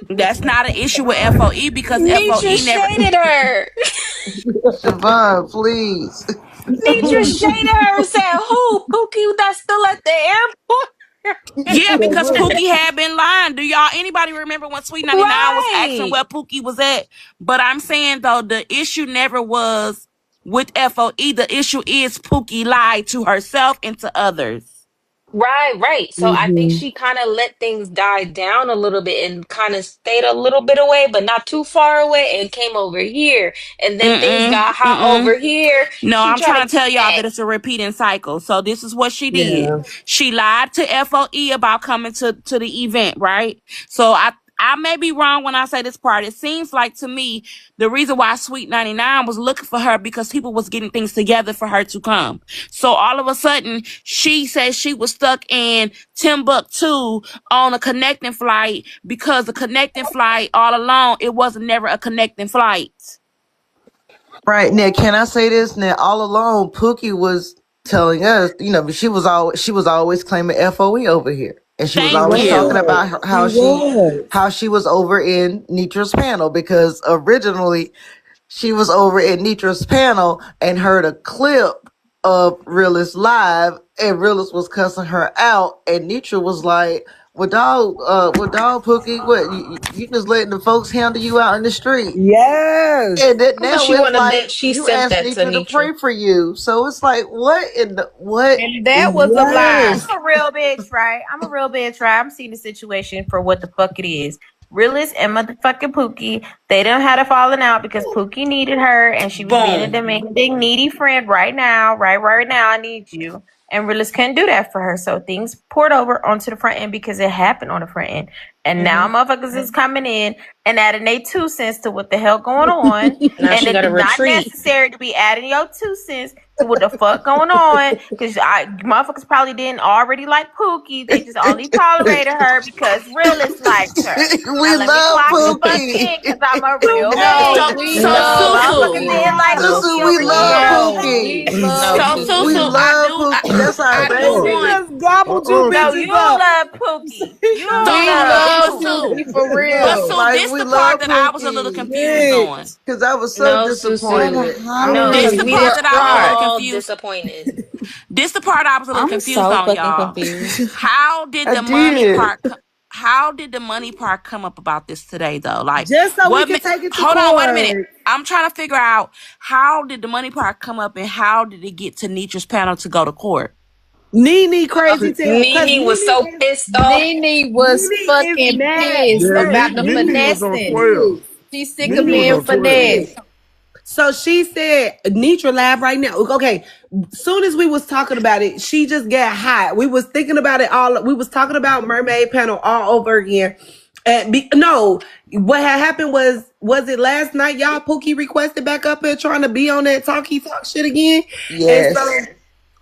that's not an issue with FOE because Nitra FOE never. shaded her. Siobhan, please. Nitra shaded her and said, who? Pookie that's still at the airport. Yeah, because Pookie had been lying. Do y'all anybody remember when Sweet 99 was asking Right. where Pookie was at? But I'm saying though, the issue never was with FOE. The issue is Pookie lied to herself and to others. Right. So I think she kind of let things die down a little bit and kind of stayed a little bit away, but not too far away, and came over here. And then things Mm-mm, got hot mm-mm. over here. No, She I'm tried trying to to tell y'all get that it's a repeating cycle. So this is what she did. yeah. She lied to FOE about coming to the event, right? So I may be wrong when I say this part. It seems like to me the reason why Sweet 99 was looking for her because people was getting things together for her to come. So all of a sudden she said she was stuck in Timbuktu on a connecting flight because the connecting flight all along it wasn't never a connecting flight. Right now, can I say this? Now, all along, Pookie was telling us, she was always claiming FOE over here, and she was Thank always talking you. about She was. how she was over in Nitra's panel, because originally she was over at Nitra's panel and heard a clip of Realist live, and Realist was cussing her out, and Nitra was like, well, dog, Pookie, what, you just letting the folks handle you out in the street. Yes. And then How much now she it's want to like bet she you sent asked that to Nitra to Nitra? pray for you. So it's like, what And that was a lie. Yes. I'm a real bitch, right? I'm a real bitch, right? I'm seeing the situation for what the fuck it is. Realist and motherfucking Pookie, they done had a falling out because Pookie needed her and she was being a Boom. demanding, needy friend right now. Right now, I need you. And Realist couldn't do that for her. So things poured over onto the front end because it happened on the front end. And now motherfuckers is coming in and adding their 2 cents to what the hell going on. Now And she got it to is not retreat. necessary to be adding your 2 cents to what the fuck going on. Because motherfuckers probably didn't already like Pookie. They just only tolerated her because Realist liked her. we Now let me love clock the fuck Pookie. in because I'm a real No, So, bitch. we so love Motherfuckers Susu. didn't like Pookie. Susu, Pookie we over love here. No, Pookie. we So love We Susu, Pookie. love Pookie. That's our I do She baby. want. just gobbled you No, Susu. bitches you up. love Pookie. You So We love but love Sue, Pookie Pookie. for but real. Sue, Like, this we the part love that I was a little Pookie. confused Yes. on. Because I was so No, Susu. disappointed. No, This the we part were that I was a little all confused. disappointed. This the part I was a little I'm confused so on, fucking y'all. confused. How did I the money did. part? How did the money part come up about this today, though? Like, Just so we what? can take it to Hold on, wait a minute. court. I'm trying to figure out how did the money part come up, and how did it get to Nitra's panel to go to court? Nene crazy See, too. Because Nene was so pissed off. Nene was Nene is fucking mad. pissed yeah, Yes, about the Nene Nene was on finessing. 12. is. She's sick of Nene was being on 12. finessed. So she said, Nitra live right now. Okay, soon as we was talking about it, she just got hot. We was thinking about it all. We was talking about Mermaid Panel all over again. No, what had happened was it last night? Y'all, Pookie requested back up here trying to be on that talk shit again, and Yes. so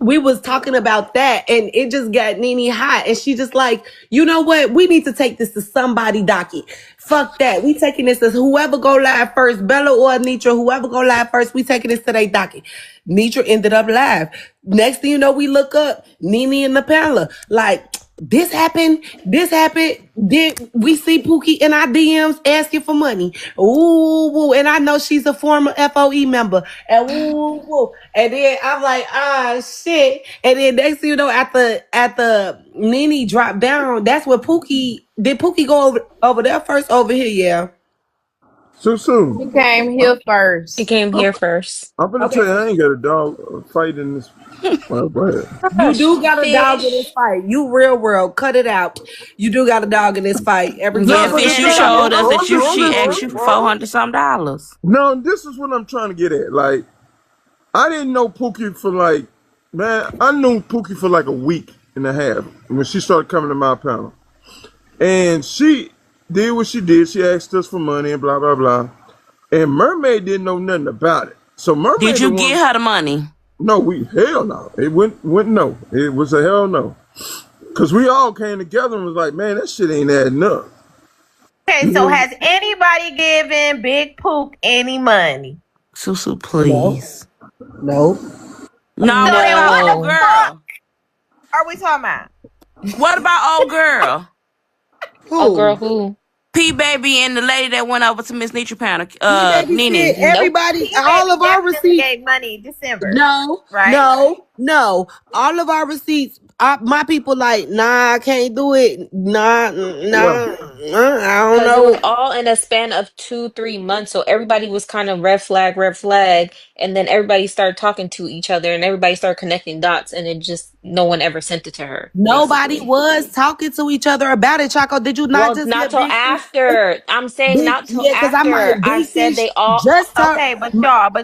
we was talking about that, and it just got Nene hot, and she just like, you know what? We need to take this to somebody docket. Fuck that. We taking this to whoever go live first, Bella or Nitra, whoever go live first. We taking this to their docket. Nitra ended up live. Next thing you know, we look up Nene and the Pamela. Like, this happened. This happened. Then we see Pookie in our DMs asking for money. Ooh, woo. And I know she's a former FOE member. And woo, woo. And then I'm like, ah, shit. And then next thing you know, after Nene dropped down, that's where did Pookie go over there first? Over here, yeah. Susu, She came here He first. came here first. I'm gonna tell Okay. you, I ain't got a dog fight in this. Well, go ahead. You do got a dog in this Fish. fight. You real world. Cut it out. You do got a dog in this fight. Every No, Yeah, time. but Fish, the you thing is, showed us that she asked you for $400 some. no, this is what I'm trying to get at. Like, I didn't know Pookie for like, man, I knew Pookie for like a week and a half when she started coming to my panel. And she did what she did. She asked us for money and blah, blah, blah. And Mermaid didn't know nothing about it. So Did Mermaid the you one, get her the money? no, hell no. It went no. It was a hell no. Cause we all came together and was like, man, that shit ain't adding up. Okay, You so know? has anybody given Big Pook any money? Susu, No. please. No. No, So what then about what old the No. fuck girl? are we talking about? What about old girl? Oh, Who? girl, who? P Baby and the lady that went over to Miss Nitra panel, Baby said Nene. Nope. everybody, all Baby of our definitely receipts. gave money December, No, right? no. All of our receipts. My people like, nah, I can't do it. Nah, Yeah. I don't Because it was know. all in a span of 2, 3 months. So everybody was kind of red flag, red flag. And then everybody started talking to each other and everybody started connecting dots. And it just, no one ever sent it to her, Nobody basically. was talking to each other about it, Chaco. Did you not Well, just hear not till after. I'm saying not till Yeah, because I'm after. like, I Big said Fish they all, just talk. Okay, but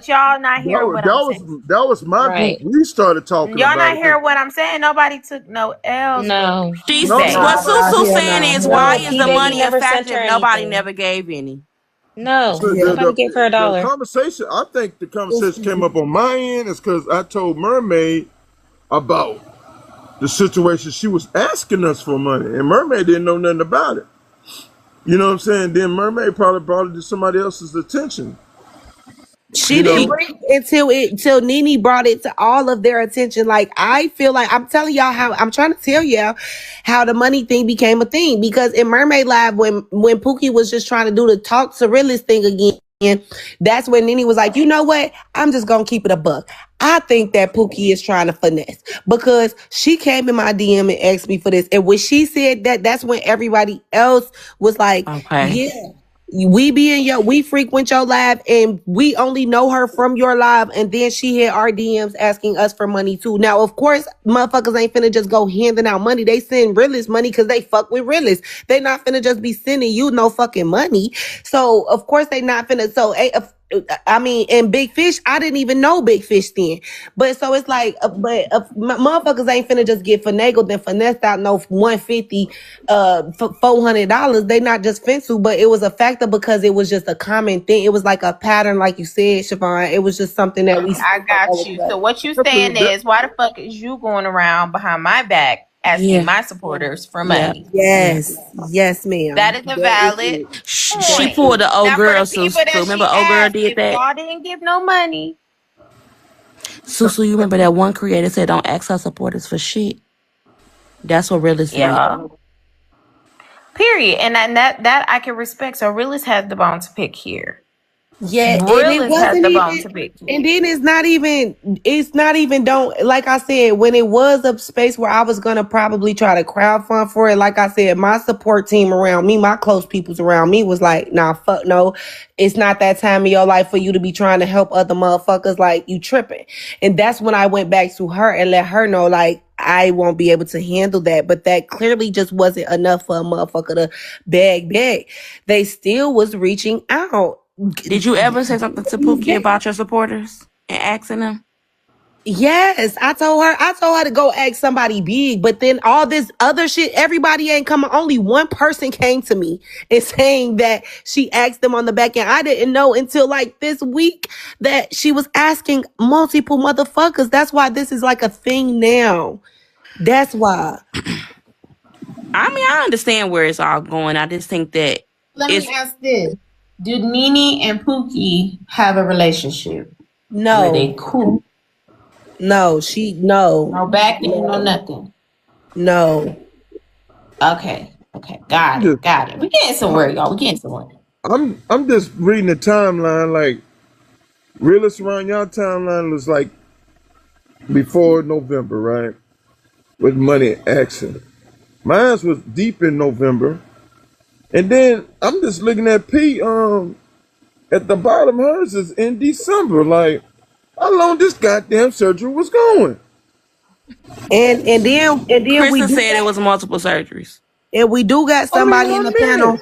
y'all not hearing what I'm saying. That was my group. right. We started talking Y'all about not it. hear what I'm saying. Nobody took no L's with No. P No, no, What baby. no. Susu Hell saying nah, is, hell why No, is P the nah. Baby money never sent effective her if nobody anything. never gave any? No, So Hell nobody nah. gave her a the dollar. conversation, I think the conversation came up on my end is because I told Mermaid about the situation. She was asking us for money, and Mermaid didn't know nothing about it. You know what I'm saying? Then Mermaid probably brought it to somebody else's attention. She You didn't know, bring it until Nene brought it to all of their attention. Like I feel like I'm telling y'all how I'm trying to tell y'all how the money thing became a thing because in Mermaid Live when Pookie was just trying to do the talk to realist thing again, that's when Nene was like, you know what? I'm just gonna keep it a buck. I think that Pookie is trying to finesse because she came in my DM and asked me for this, and when she said that, that's when everybody else was like, Okay. yeah. We frequent your live and we only know her from your live, and then she hit our DMs asking us for money too. Now of course motherfuckers ain't finna just go handing out money. They send realist money because they fuck with realist. They not finna just be sending you no fucking money. So of course they not finna. So I mean, in Big Fish, I didn't even know Big Fish then. But so it's like, motherfuckers ain't finna just get finagled and finessed out no 150, $400. They not just finna, but it was a factor because it was just a common thing. It was like a pattern, like you said, Siobhan. It was just something that we. I got you. So what you saying that, is, why the fuck is you going around behind my back asking Yeah. my supporters for Yeah. money? Yeah. Yes, ma'am. That is a valid She point. pulled the old Now, for girl, the people Susu. that Remember she old girl asked, did if that? y'all didn't give no money, Susu, you remember that one creator said don't ask her supporters for shit? That's what realist did. yeah. Period. And that I can respect. So realist has the bone to pick here. Yeah, and it Realist has wasn't the bone even, to pick here. and then it's not even, don't, like I said, when it was a space where I was gonna probably try to crowdfund for it, like I said, my support team around me, my close peoples around me was like, nah, fuck no, it's not that time of your life for you to be trying to help other motherfuckers, like you tripping. And that's when I went back to her and let her know, like, I won't be able to handle that. But that clearly just wasn't enough for a motherfucker to beg. They still was reaching out. Did you ever say something to Pookie about your supporters and asking them? Yes, I told her to go ask somebody big, but then all this other shit, everybody ain't coming. Only one person came to me and saying that she asked them on the back end. I didn't know until like this week that she was asking multiple motherfuckers. That's why this is like a thing now. That's why. I mean, I understand where it's all going. I just think that Let me it's ask this. Do Nene and Pookie have a relationship? Were they No, cool? no, No back end, no nothing. no. Okay. Okay. Got just, it. Got it. We getting somewhere, y'all. We getting somewhere. I'm just reading the timeline. Like realist around y'all timeline was like before November, right? With money action. Mine was deep in November, and then I'm just looking at P. At the bottom, hers is in December. Like, how long this goddamn surgery was going? And then we Kristen do said it was multiple surgeries. And we do got I mean, somebody in one the minute. panel.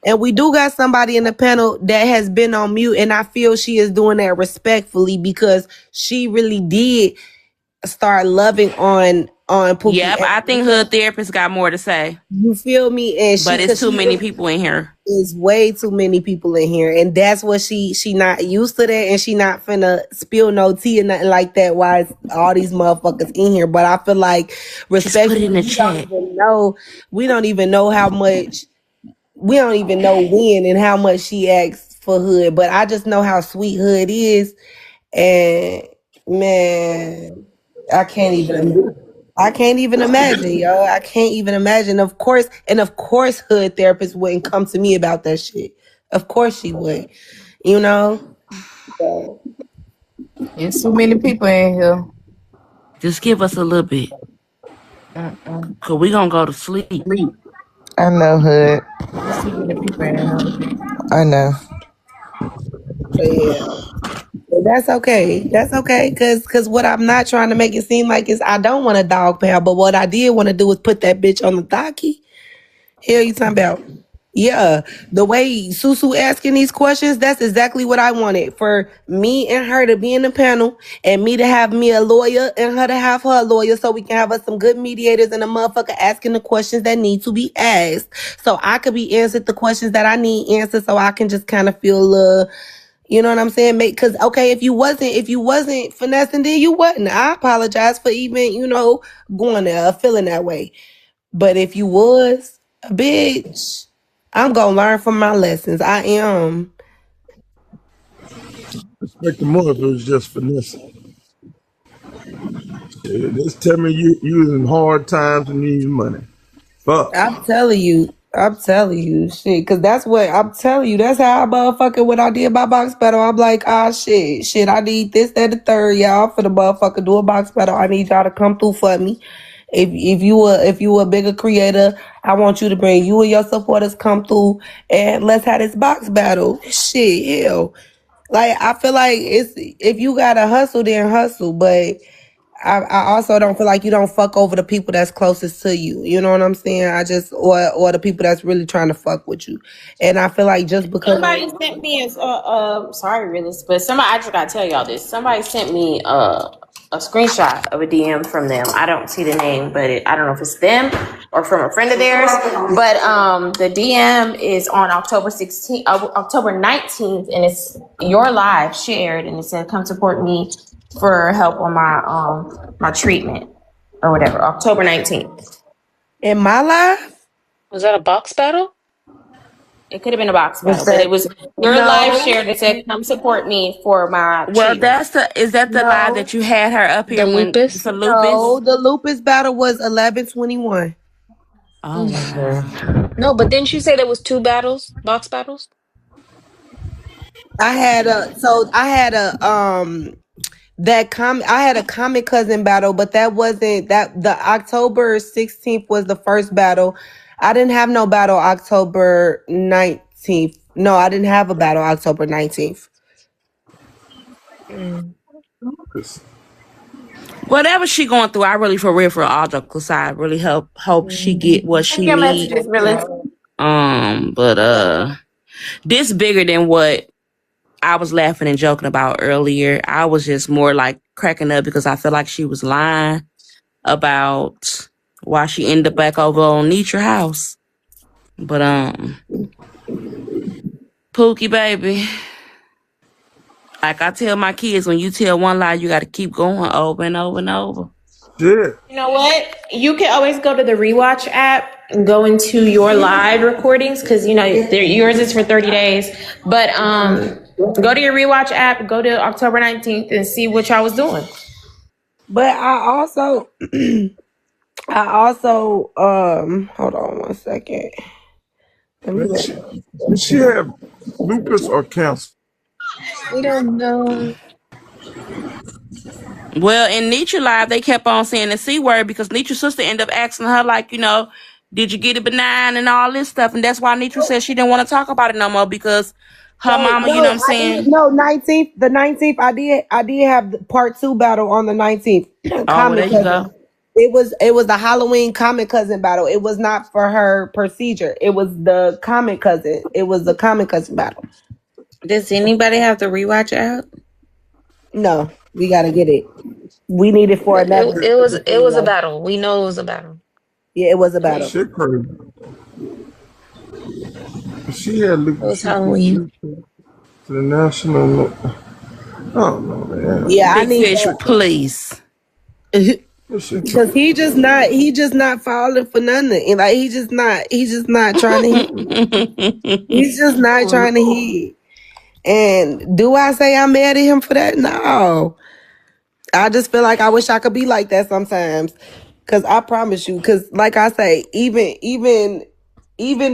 And we do got somebody in the panel that has been on mute. And I feel she is doing that respectfully because she really did start loving on Pookie. Yep, I think her therapist got more to say, You feel me? And but it's cause too many people in here. is way too many people in here. And that's what she not used to that. And she not finna spill no tea or nothing like that. Why is all these motherfuckers in here? But I feel like Just put it respectfully, in the chat. we don't even know how much. We don't even know when and how much she asked for Hood, but I just know how sweet Hood is, and man, I can't even. I can't even imagine, yo. I can't even imagine. Of course, Hood therapist wouldn't come to me about that shit. Of course she would, you know. There's too many people in here. Just give us a little bit, cause we gonna go to sleep. I know, Hood. There's too many people in here. I know. But yeah, but that's okay. That's okay, cause what I'm not trying to make it seem like is I don't want a dog pound, but what I did want to do is put that bitch on the docky. Hell, you talking about? Yeah, the way Susu asking these questions, that's exactly what I wanted. For me and her to be in the panel and me to have me a lawyer and her to have her a lawyer so we can have us some good mediators and a motherfucker asking the questions that need to be asked. So I could be answered the questions that I need answered so I can just kind of feel you know what I'm saying? Cause okay, if you wasn't finessing, then you wasn't. I apologize for even, going there, feeling that way. But if you was a bitch, I'm gonna learn from my lessons. I am. Expect the more if it was just finessing. Yeah, just tell me you in hard times and need money. Fuck. I'm telling you, shit, cause that's what I'm telling you. That's how I motherfucking when I did my box battle. I'm like, ah, shit, I need this, that, the third, y'all for the motherfucker do a box battle. I need y'all to come through for me. If you a bigger creator, I want you to bring you and your supporters come through and let's have this box battle. Shit, hell, like I feel like it's if you gotta hustle, then hustle, but. I also don't feel like you don't fuck over the people that's closest to you. You know what I'm saying? I just or the people that's really trying to fuck with you. And I feel like just because Somebody sent me sorry, realist, but somebody, I just gotta tell y'all this. Somebody sent me a screenshot of a DM from them. I don't see the name, but I don't know if it's them or from a friend of theirs. But the DM is on October 16th, October 19th, and it's your live shared, and it said, "Come support me for help on my treatment or whatever." October 19th. in my life, Was that a box battle? It could have been a box was battle, but it that was your live no, share that said, "Come support me for my Well, treatment." is that the live no, that you had her up The here when lupus? for no. lupus? The lupus battle was 11/21. Oh wow. No, but didn't you say there was two battles, box battles? I had a I had a comic cousin battle, but that wasn't that the October 16th was the first battle. I didn't have no battle October 19th. No, I didn't have a battle October 19th. Mm. Whatever she going through, I really for real for all jokes aside, really hope she get what Check she your need. messages, really. But this bigger than what I was laughing and joking about earlier. I was just more like cracking up because I feel like she was lying about why she ended up back over on Nitra house. But Pookie baby, like I tell my kids, when you tell one lie, you got to keep going over and over and over. Shit. You know what? You can always go to the rewatch app and go into your live recordings because yours is for 30 days. But go to your rewatch app, go to October 19th, and see what y'all was doing. But I also hold on one second. Let me Did look. she, did she have lupus or cancer? We don't know. Well, in Nietzsche Live, they kept on saying the C word because Nietzsche's sister ended up asking her, like, did you get it benign and all this stuff? And that's why Nietzsche said she didn't want to talk about it no more because her No, mama, you know no, what I'm I did. saying? No, 19th. The 19th, I did have the part two battle on the 19th. Oh, well, there Comic you cousin. go. It was the Halloween comic cousin battle. It was not for her procedure. It was the comic cousin. It was the comic cousin battle. Does anybody have the rewatch out? No, we gotta get it. We need it for another. It was a battle. We know it was a battle. Yeah, it was a That battle. shit crazy. She had It lupus. was She took Halloween. it to the national. I don't know, man. Yeah, I Big need fish, that. please. That shit too. Because he just not falling for nothing. And like he just not trying to hit. He's just not trying to hit. And do I say I'm mad at him for that? No. I just feel like I wish I could be like that sometimes. Cause I promise you, cause like I say, even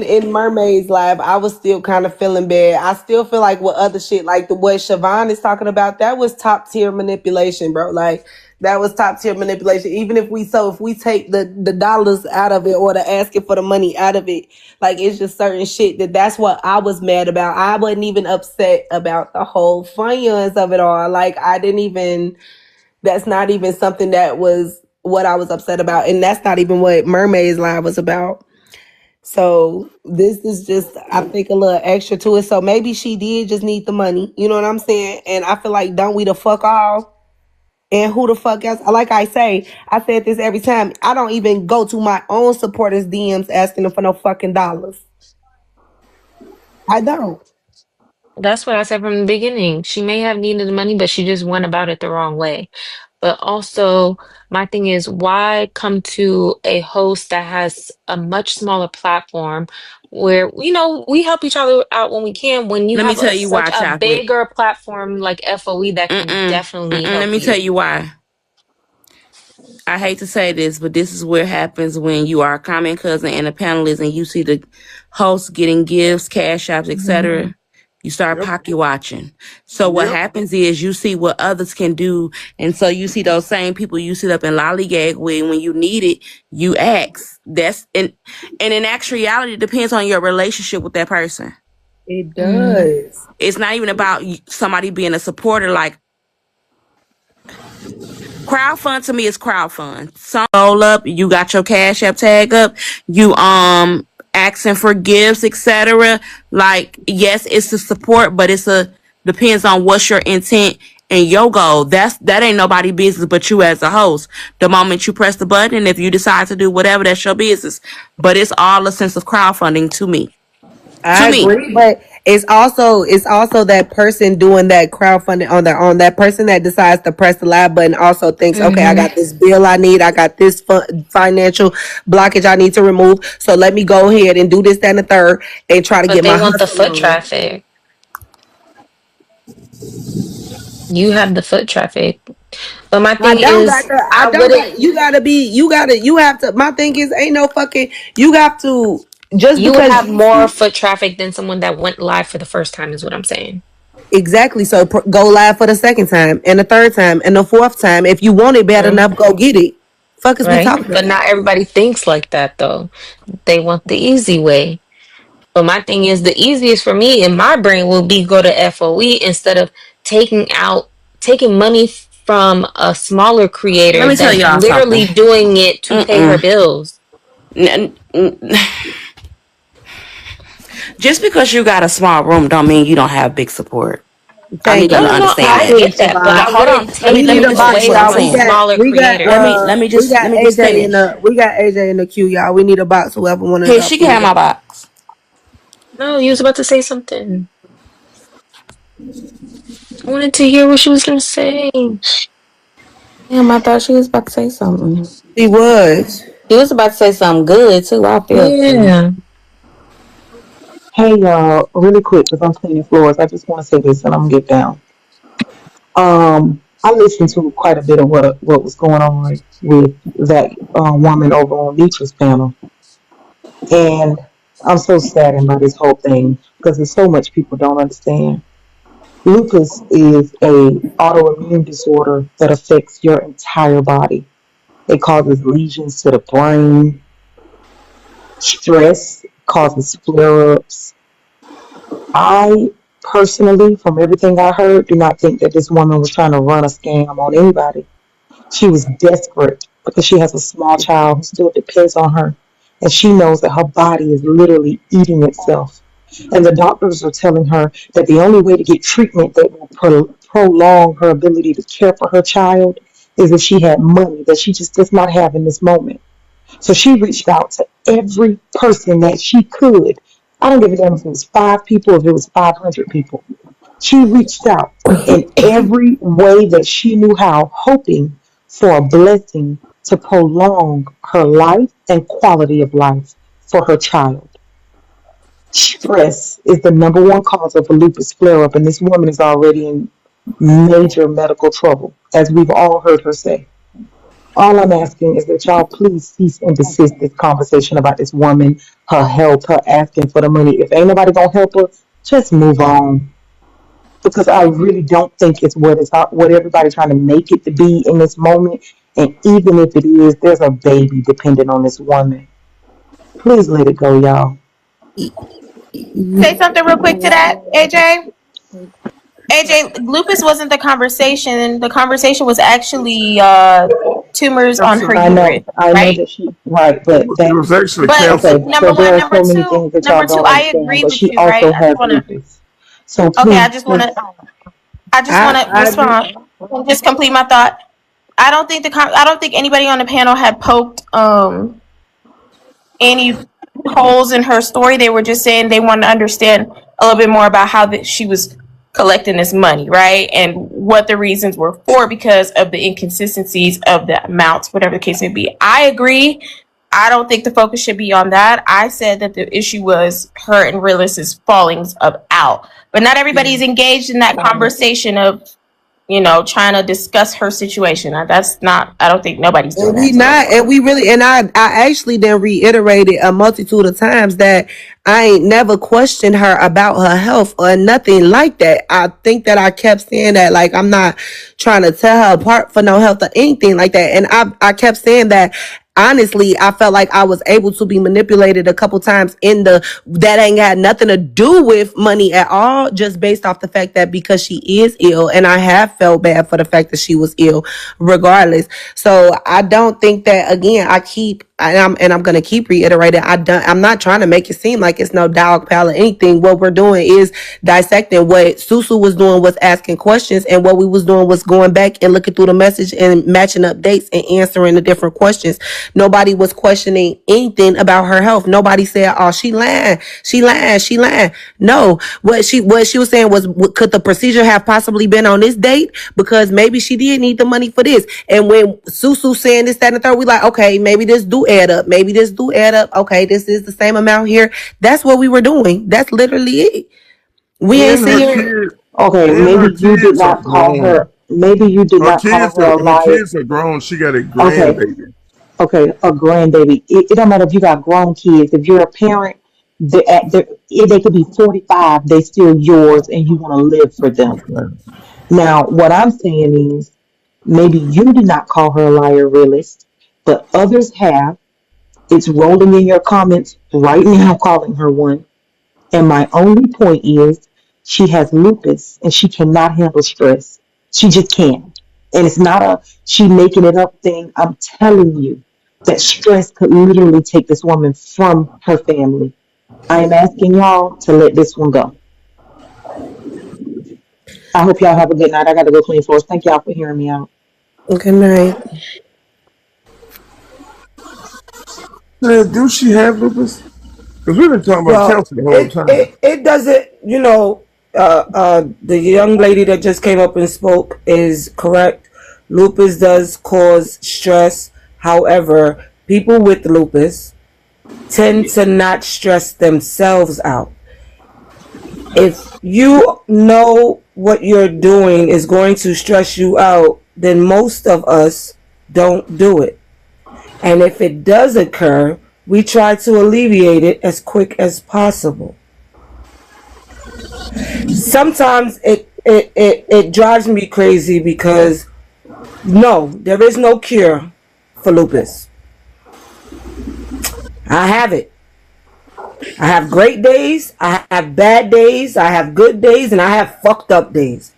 in Mermaid's Live, I was still kind of feeling bad. I still feel like what other shit, like the what Siobhan is talking about, that was top tier manipulation, bro. Like that was top tier manipulation. Even if we take the dollars out of it or the asking for the money out of it, like it's just certain shit that's what I was mad about. I wasn't even upset about the whole funds of it all. Like I didn't even. That's not even something that was what I was upset about, and that's not even what Mermaid's Live was about. So this is just, I think, a little extra to it. So maybe she did just need the money. You know what I'm saying? And I feel like, don't we the fuck all? And who the fuck else? Like I say, I said this every time. I don't even go to my own supporters' DMs asking them for no fucking dollars. I don't. That's what I said from the beginning. She may have needed the money, but she just went about it the wrong way. But also, my thing is, why come to a host that has a much smaller platform where, we help each other out when we can, when you Let me have tell you such why, a Chocolate. bigger platform like FOE that can Mm-mm. definitely Mm-mm. Let help me tell you. you why. I hate to say this, but this is what happens when you are a common cousin and a panelist and you see the host getting gifts, cash apps, etc. You start Yep. pocket watching. So what Yep. happens is you see what others can do. And so you see those same people you sit up and lollygag with. When you need it, you ask. And in actuality, it depends on your relationship with that person. It Mm. does. It's not even about somebody being a supporter. Like, crowdfund to me is crowdfund. Some roll up, you got your Cash App tag up, you asking for gifts, etc. Like, yes, it's a support, but depends on what's your intent and your goal. That ain't nobody business but you as a host. The moment you press the button, if you decide to do whatever, that's your business. But it's all a sense of crowdfunding to me. To I me. agree, but it's also that person doing that crowdfunding on that person that decides to press the live button also thinks, okay, I Hmm. got this bill I need, I got this financial blockage I need to remove, so let me go ahead and do this, that, and the third, and try to But get they my want the hustle foot on. traffic. You have the foot traffic. But my I thing don't got is, the. I I don't wouldn't. got. You gotta be. You gotta. You have to. My thing is, ain't no fucking. You have to. Just You would because have you more see. foot traffic than someone that went live for the first time, is what I'm saying. Exactly. So go live for the second time and the third time and the fourth time. If you want it bad True. enough, go get it. Fuck is we Right? talking But about? not everybody thinks like that, though. They want the easy way. But my thing is, the easiest for me in my brain will be go to FOE instead of taking money from a smaller Let creator me tell that's y'all something. literally doing it to pay her Mm-mm. bills. Just because you got a small room don't mean you don't have big support. I need Thank y'all No, to no, you. no. understand I that. get Sister that, but But I Bob. hold on. wouldn't Let me We take let need me it a just say box, away what I'm y'all. from a saying. smaller creator. Let me We just got let me just AJ in finish. the AJ in the queue, y'all. We need a box. Whoever want to Here, drop she can food. have my box. No, you was about to say something. I wanted to hear what she was gonna say. Damn, I thought she was about to say something. She was. She was about to say something good too. I felt it. Yeah. Hey y'all, really quick because I'm cleaning floors. I just want to say this and I'm gonna get down. I listened to quite a bit of what was going on with that woman over on Nietzsche's panel, and I'm so saddened by this whole thing because there's so much people don't understand. Lupus is a autoimmune disorder that affects your entire body. It causes lesions to the brain. Stress causes flare-ups. I personally, from everything I heard, do not think that this woman was trying to run a scam on anybody. She was desperate because she has a small child who still depends on her. And she knows that her body is literally eating itself. And the doctors are telling her that the only way to get treatment that will prolong her ability to care for her child is if she had money that she just does not have in this moment. So she reached out to every person that she could. I don't give a damn if it was 5 people, if it was 500 people. She reached out in every way that she knew how, hoping for a blessing to prolong her life and quality of life for her child. Stress is the number one cause of a lupus flare up, and this woman is already in major medical trouble, as we've all heard her say. All I'm asking is that y'all please cease and desist this conversation about this woman, her health, her asking for the money. If ain't nobody gonna help her, just move on. Because I really don't think what everybody's trying to make it to be in this moment. And even if it is, there's a baby dependent on this woman. Please let it go, y'all. Say something real quick to that, AJ. AJ, lupus wasn't the conversation. The conversation was actually tumors on her uterus, I know right? that she right, It but that was actually But cancer. okay. So number there one, are so many things that y'all number two, don't I understand. agree But with she you, right? also has lupus. So Okay, please, just I just I wanna I agree. respond and just complete my thought. I don't think anybody on the panel had poked any holes in her story. They were just saying they wanted to understand a little bit more about how she was collecting this money, right? And what the reasons were for, because of the inconsistencies of the amounts, whatever the case may be. I agree. I don't think the focus should be on that. I said that the issue was her and Realist's fallings of out. But not everybody's engaged in that conversation of, trying to discuss her situation. That's not, I don't think nobody's doing And we that. not, and we really, and I actually then reiterated a multitude of times that I ain't never questioned her about her health or nothing like that. I think that I kept saying that, like, I'm not trying to tell her apart for no health or anything like that. And I kept saying that honestly, I felt like I was able to be manipulated a couple times that ain't got nothing to do with money at all, just based off the fact that because she is ill, and I have felt bad for the fact that she was ill regardless. So I don't think that, again, I'm gonna keep reiterating, I'm not trying to make it seem like it's no dog pile or anything. What we're doing is dissecting. What Susu was doing was asking questions, and what we was doing was going back and looking through the message and matching up dates and answering the different questions. Nobody was questioning anything about her health. Nobody said, "Oh, she lying. No, what she was saying was, could the procedure have possibly been on this date? Because maybe she did need the money for this. And when Susu saying this, that, and the third, we like, okay, maybe this do add up. Maybe this do add up. Okay, this is the same amount here. That's what we were doing. That's literally it. We ain't And her seeing. kids, Okay, and maybe her you did kids are not call grown. her. Maybe you did not call her a Her liar. kids are grown. She got a Okay, grandbaby. okay, a grandbaby. It don't matter if you got grown kids. If you're a parent, they could be 45. They still yours, and you want to live for them. Okay. Now, what I'm saying is, maybe you did not call her a liar, realist, but others have. It's rolling in your comments right now, calling her one. And my only point is, she has lupus and she cannot handle stress. She just can't. And it's not a she making it up thing. I'm telling you that stress could literally take this woman from her family. I am asking y'all to let this one go. I hope y'all have a good night. I got to go clean floors. Thank y'all for hearing me out. Good night. Do she have lupus? Because we've been talking about Well, cancer the whole it time. it it doesn't. The young lady that just came up and spoke is correct. Lupus does cause stress. However, people with lupus tend to not stress themselves out. If you know what you're doing is going to stress you out, then most of us don't do it. And if it does occur, we try to alleviate it as quick as possible. Sometimes it drives me crazy because no, there is no cure for lupus. I have it. I have great days, I have bad days, I have good days, and I have fucked up days.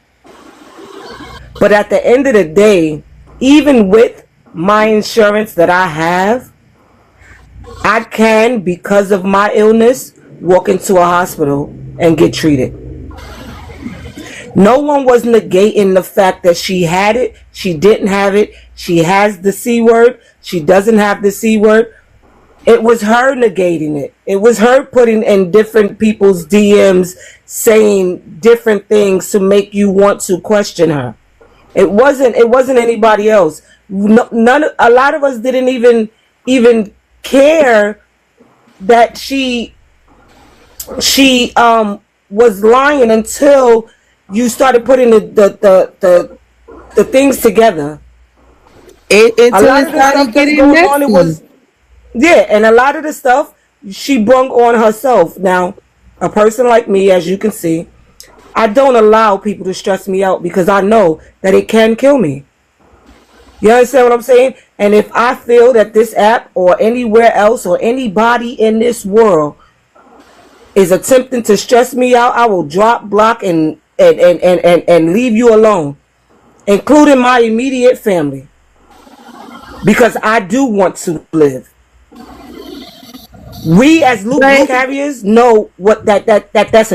But at the end of the day, even with my insurance that I have, I can, because of my illness, walk into a hospital and get treated. No one was negating the fact that she had it, she didn't have it, she has the C word, she doesn't have the C word. It was her negating it. It was her putting in different people's DMs saying different things to make you want to question her. It wasn't anybody else. A lot of us didn't even care that she was lying until you started putting the things together. A Until lot it of the stuff started that's getting going on, it messy. was, yeah, and a lot of the stuff she brung on herself. Now, a person like me, as you can see, I don't allow people to stress me out because I know that it can kill me. You understand what I'm saying? And if I feel that this app or anywhere else or anybody in this world is attempting to stress me out, I will drop, block, and leave you alone, including my immediate family, because I do want to live. We as lupus But carriers know what that's a